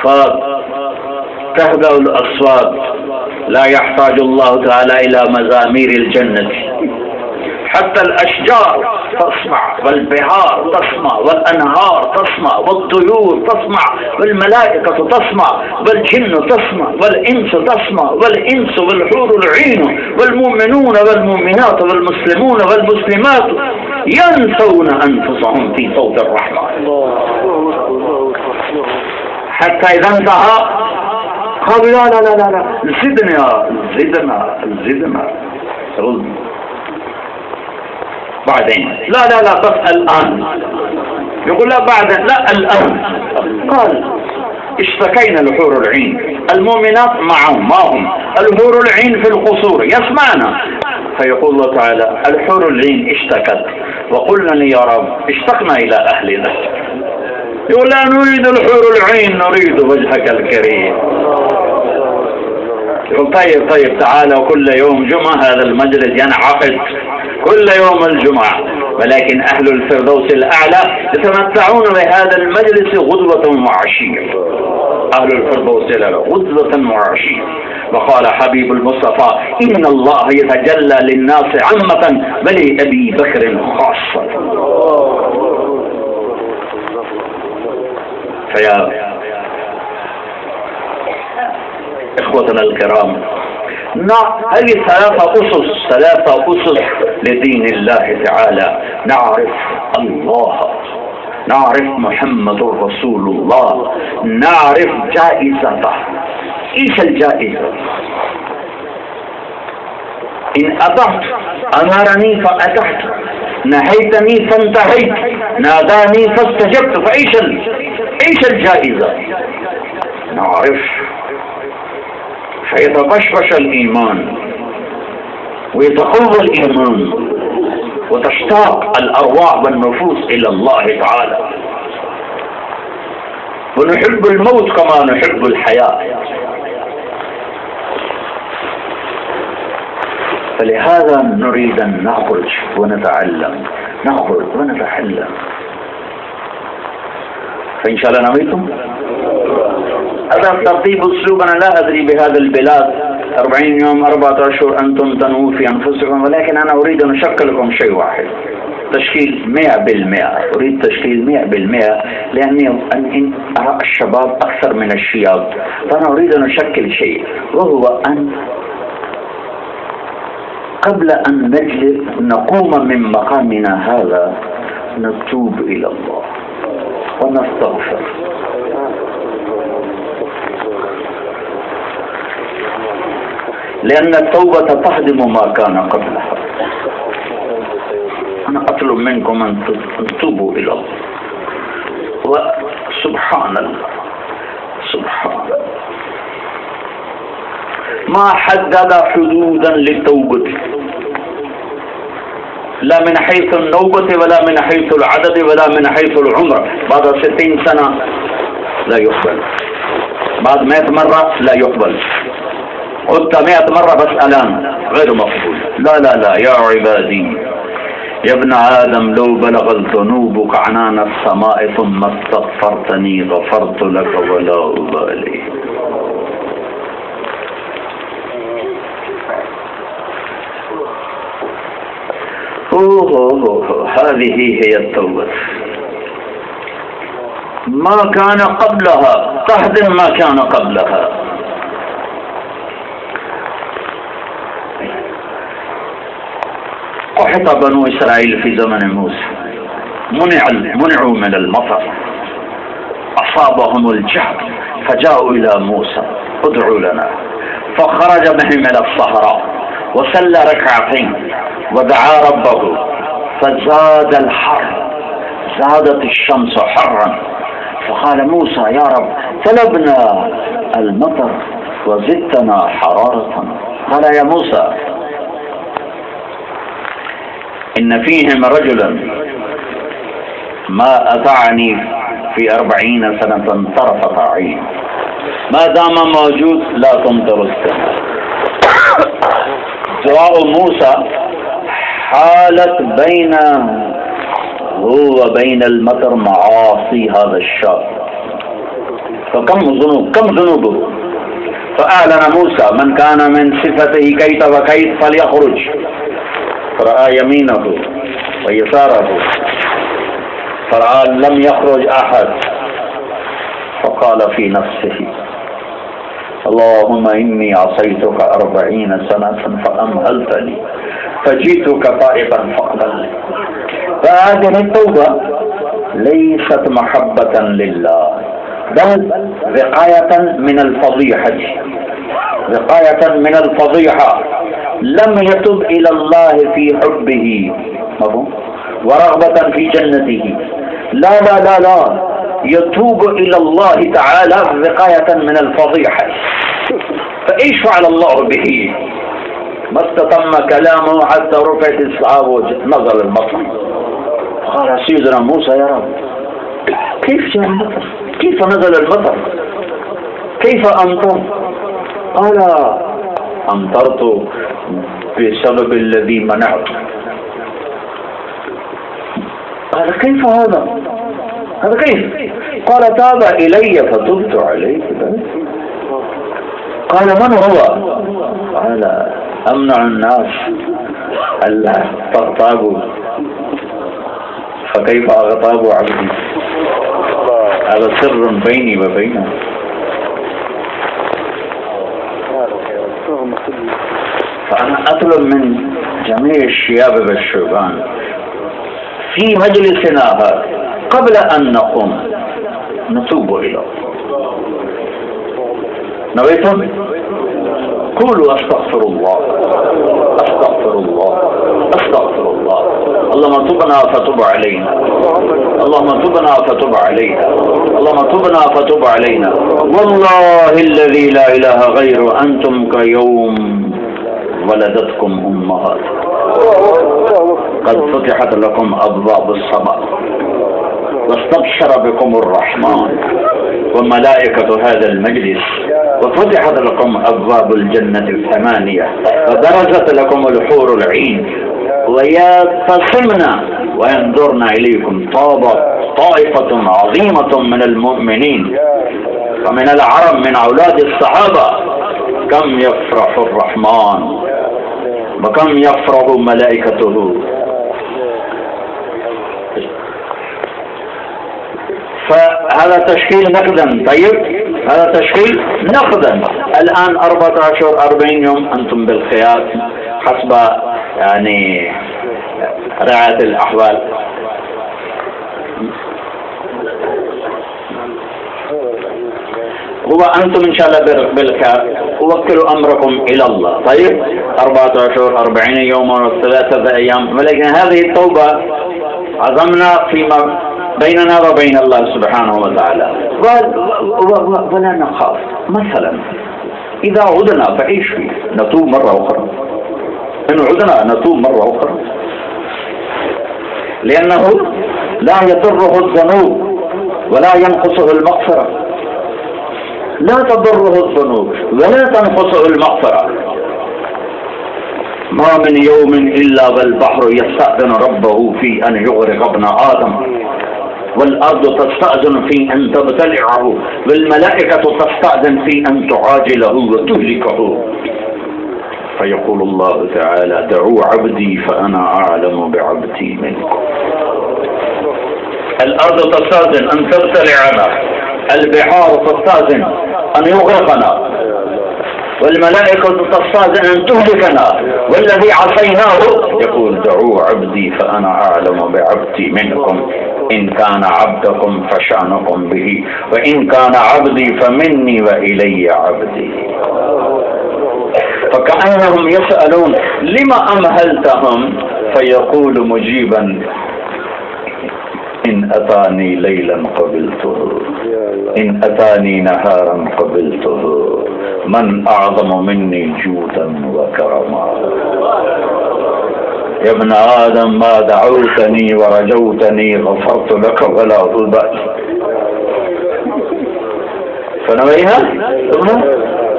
فتهدأ الأصوات، لا يحتاج الله تعالى إلى مزامير الجنة، حتى الأشجار تسمع والبحار تسمع والأنهار تسمع والطيور تسمع والملائكة تسمع والجن تسمع والإنس تسمع، والإنس والحور العين والمؤمنون والمؤمنات والمسلمون والمسلمات ينسون أنفسهم في صوت الرحمن. حتى إذا انتهى قالوا لا زدنا بعدين. لا بس الآن. يقول لا بعدين، لا الآن. قال اشتكينا الحور العين، المؤمنات معهم ما هم، الحور العين في القصور يسمعنا، فيقول الله تعالى الحور العين اشتكت وقلنا لي يا رب اشتقنا إلى أهلنا. يقول لا نريد الحور العين، نريد وجهك الكريم. يقول طيب تعالى كل يوم جمعة هذا المجلس ينعقد كل يوم الجمعة، ولكن أهل الفردوس الأعلى يتمتعون بهذا المجلس غدوة وعشية. أهل الفردوس الأعلى غدوة وعشية. وقال حبيب المصطفى إن الله يتجلى للناس عامة ولأبي بكر خاصة. فيا إخوتنا الكرام، هذه ثلاثة أسس لدين الله تعالى. نعرف الله، نعرف محمد رسول الله، نعرف جائزته. إيش الجائزة؟ إن أطعت أمرني فأطعت، نهيتني فانتهيت، ناداني فاستجبت. فإيش الجائزة؟ نعرف، فيتبشبش الإيمان ويتقوى الإيمان وتشتاق الأرواح والنفوس إلى الله تعالى، ونحب الموت كما نحب الحياة. فلهذا نريد أن نخرج ونتعلم، نخرج ونتعلم. فإن شاء الله نويتم. هذا ترتيب أسلوبنا، لا أدري بهذا البلاد 40 يوم 4 أشهر أنتم تنووا في أنفسكم، ولكن أنا أريد أن أشكل لكم شيء واحد، تشكيل 100%. أريد تشكيل 100%، لأني أرى الشباب أكثر من الشياب، فأنا أريد أن أشكل شيء، وهو أن قبل أن نجلس نقوم من مقامنا هذا نتوب إلى الله ونستغفر. لأن التوبة تهدم ما كان قبلها. أنا أطلب منكم أن تتوبوا إلى الله. وسبحان الله، سبحان الله، ما حدد حدودا للتوبة، لا من حيث النوبة ولا من حيث العدد ولا من حيث العمر. بعد 60 سنة لا يقبل، بعد 100 مرة لا يقبل، قلت 100 مرة بس الآن غير مقبول. لا يا عبادي يا ابن آدم لو بلغت ذنوبك عنان السماء ثم استغفرتني غفرت لك ولا أبالي. هذه هي التوبة. ما كان قبلها تهدم ما كان قبلها. قحط بنو إسرائيل في زمن موسى، منعوا من المطر، أصابهم الجهد، فجاءوا إلى موسى ادعوا لنا، فخرج بهم إلى الصحراء وصلى ركعتين ودعا ربه فزاد الحر، زادت الشمس حرا، فقال موسى يا رب طلبنا المطر وزدتنا حرارة. قال يا موسى إن فيهم رجلا ما أطعني في 40 سنة طرفة عين، ما دام موجود لا تمطر السماء. دعاء موسى حالت بينه وبين المطر معاصي هذا الشاب، فكم ذنوبه. فأعلن موسى من كان من صفته كيت وكيت فليخرج، فرأى يمينه ويساره فرأى لم يخرج أحد، فقال في نفسه اللهم إني عصيتك 40 سنة فأمهلتني فجئتك تائبا فاقبلني. فهذه التوبة ليست محبة لله، بل وقاية من الفضيحة، وقاية من الفضيحة. لم يتب إلى الله في حبه ورغبة في جنته، لا لا لا لا، يتوب إلى الله تعالى وقاية من الفضيحة. فإيش فعل الله به؟ ما استتم كلامه حتى رفعت السحاب ونزل المطر. قال سيدنا موسى يا رب كيف جاء المطر؟ كيف نزل المطر؟ كيف أمطر؟ قال أمطرت بسبب الذي منعته. قال كيف هذا؟ هذا كيف؟ قال تاب إلي فتبت عليه. قال من هو؟ قال أمنع الناس ألا تغتابوا فكيف أغتاب عبدي؟ هذا سر بيني وبينه. فأنا أطلب من جميع الشياب والشيبان في مجلسنا هذا قبل أن نقوم نتوب إلى الله. نويتم؟ قولوا أستغفر الله أستغفر الله أستغفر الله. اللهم تبنا فتب علينا، اللهم تبنا فتب علينا، اللهم تبنا فتب علينا. والله الذي لا إله غيره أنتم كيوم ولدتكم أمهاتكم، قد فتحت لكم أبواب السماء واستبشر بكم الرحمن وملائكة هذا المجلس، وفتحت لكم أبواب الجنة الثمانية، وبرزت لكم الحور العين، ويتصمنا وينظرنا إليكم طائفة عظيمة من المؤمنين ومن العرب من أولاد الصحابة. كم يفرح الرحمن وكم يفرح ملائكته. فهذا تشكيل نقدا. طيب هذا تشكيل نقدا. الآن 14-40 يوم أنتم بالخيار حسب يعني رعاية الأحوال. هو أنتم إن شاء الله بالخيار وكلوا أمركم إلى الله. طيب 14-40 يوم و3 أيام، ولكن هذه التوبة عزمنا فيما بيننا وبين الله سبحانه وتعالى، ولا نخاف. مثلا إذا عدنا فإيش فيه؟ نتوب مرة أخرى. إن عدنا نتوب مرة أخرى، لأنه لا يضره الذنوب ولا ينقصه المغفرة. لا تضره الذنوب ولا تنقصه المغفرة. ما من يوم إلا والبحر يستأذن ربه في أن يغرق ابن آدم، والأرض تستأذن في أن تبتلعه، والملائكة تستأذن في أن تعاجله وتهلكه. فيقول الله تعالى دعوا عبدي فأنا أعلم بعبدي منكم. الأرض تستأذن أن تبتلعنا، البحار تستأذن أن يغرقنا، والملائكة تستأذن أن تهلكنا، والذي عصيناه يقول دعوا عبدي فأنا أعلم بعبدي منكم. إن كان عبدكم فشأنكم به، وإن كان عبدي فمني وإلي عبدي. فكأنهم يسألون لما أمهلتهم، فيقول مجيبا إن أتاني ليلا قبلته، إن أتاني نهارا قبلته، من أعظم مني جودا وكرما. يا ابن آدم ما دعوتني ورجوتني غفرت لك ولا أبالي. فنويها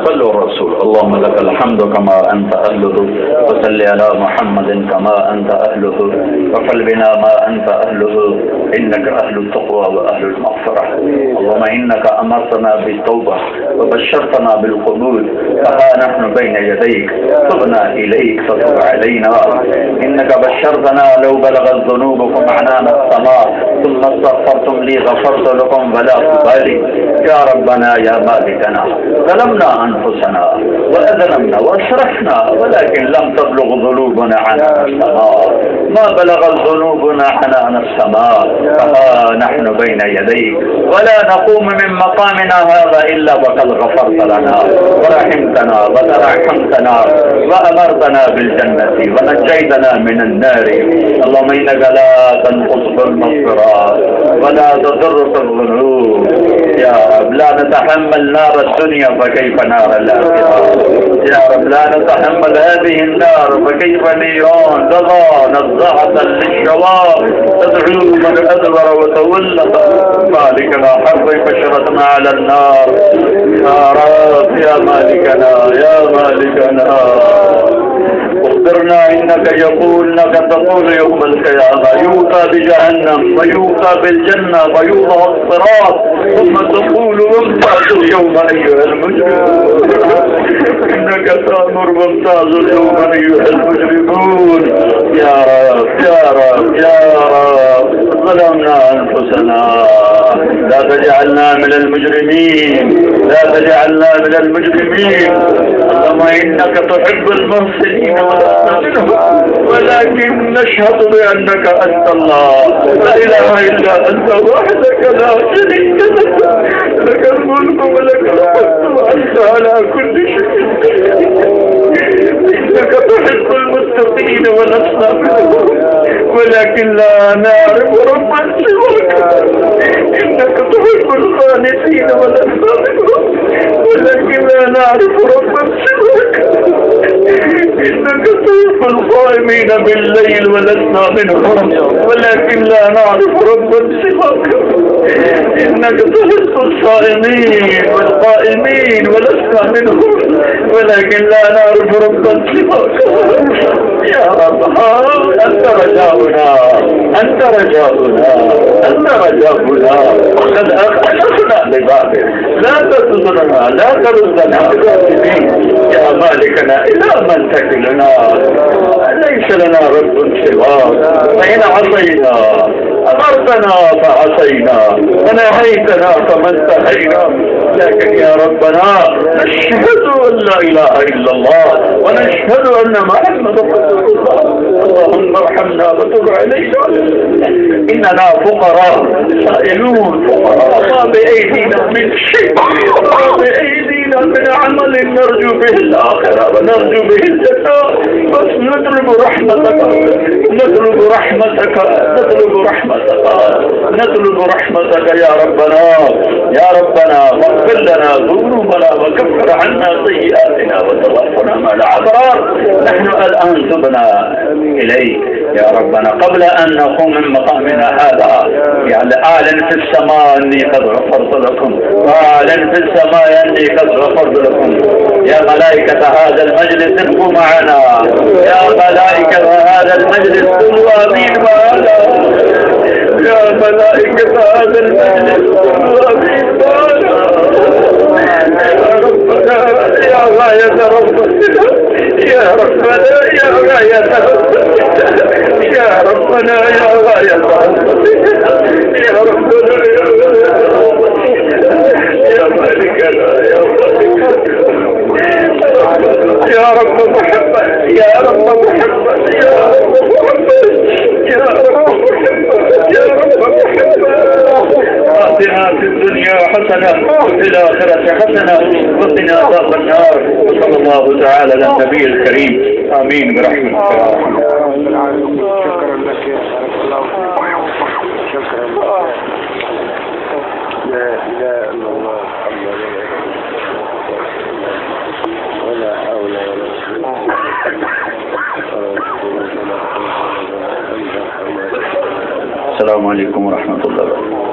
صلوا الرسول. اللهم لك الحمد كما أنت أهله، وصل على محمد كما أنت أهله، وفعل بنا ما أنت أهله، إنك أهل التقوى وأهل المغفرة. اللهم إنك أمرتنا بالتوبة وبشرتنا بالقبول، فها نحن بين يديك تبنا إليك فتب علينا. إنك بشرتنا لو بلغت ذنوبكم عنان السماء ثم استغفرتم لي غفرت لكم ولا تبالي. يا ربنا يا مالكنا ظلمنا أنفسنا وأذنبنا وأسرفنا، ولكن لم تبلغ ذنوبنا عنان السماء، ما بلغت ذنوبنا عنان السماء، فها نحن بين يديك ولا نقوم من مقامنا هذا إلا وقد غفرت لنا ورحمتنا وترحمتنا وأمرتنا بالجنة ونجيتنا من النار. اللهم إنك لا تنقص بالمغفرات ولا تضر الذنوب، يا رب لا نتحمل نار الدنيا فكيف نار الآخرة. يا رب لا نتحمل هذه النار فكيف نيران تضع نزعة للشباب تدعو من أدبر وتولى. مالكنا حرب بشرتنا على النار يا رب يا مالكنا يا مالكنا. اخبرنا انك تقول يوم القيامة يؤتى بجهنم ويؤتى بالجنة ويوضع الصراط ثم تقول وامتازوا اليوم ايها المجرمون. انك تأمر وامتازوا اليوم ايها المجرمون. يا رب يا رب يا رب ظلمنا انفسنا لا تجعلنا من المجرمين لا تجعلنا من المجرمين. اللهم انك تحب المحسنين ولكن نشهد بانك انت الله لا اله الا انت وحدك لا شريك لك لك الملك ولك الحمد وانت على كل شيء. انك تحب المتقين ولسنا منهم ولكن لا نعرف ربا سواك. انك تحب القانتين ولسنا منهم ولكن لا نعرف ربا سواك. انك تحب القائمين بالليل ولسنا منهم ولكن لا نعرف ربا سواك. انك تحب الصائمين والقائمين ولسنا منهم ولكن لا نعرف ربا سواك. يا رب انت رجاؤنا انت رجاؤنا انت رجاؤنا. قد اخلصنا لبابك لا تردنا لا تردنا بظالمين. يا مالكنا الى من تكلنا ليس لنا رب سواك. فإن عصينا أمرتنا فعصينا ونهيتنا فما انتهينا. لكن يا ربنا نشهد أن لا إله إلا الله ونشهد أن محمد رسول الله. اللهم ارحمنا وتب علينا إننا فقراء سائلون فقراء ما بأيدينا من شيء ما بأيدينا من عمل نرجو به الآخرة ونرجو به الجنة بس نطلب رحمتك نطلب رحمتك نطلب رحمتك نطلب رحمتك يا ربنا يا ربنا. واغفر لنا ذنوبنا وكفر عنا سيئاتنا وتوفنا مع الأبرار. نحن الآن تبنا إليك يا ربنا قبل أن نقوم من مقامنا هذا. يعني أعلن في السماء أني قد غفرت لكم وأعلن في السماء أني قد غفرت لكم. يا ملائكة هذا المجلس ابقوا معنا. يا ملائكة هذا المجلس قولوا آمين معنا. يا ملائكة هذا المجلس قولوا آمين معنا. يا ربنا يا غاية ربنا يا ربنا يا غاية ربنا يا ربنا يا غاية ربنا يا ربنا يا مالكنا يا رب محمد يا رب محمد يا رب محمد يا رب محمد يا رب محمد. آتنا في الدنيا حسنة وفي الآخرة حسنة وقنا عذاب النار. صلى الله تعالى على النبي الكريم آمين برحمتك. شكرا لك يا شكرا لا إله إلا الله ولا حول ولا قوة. السلام عليكم ورحمة الله وبركاته.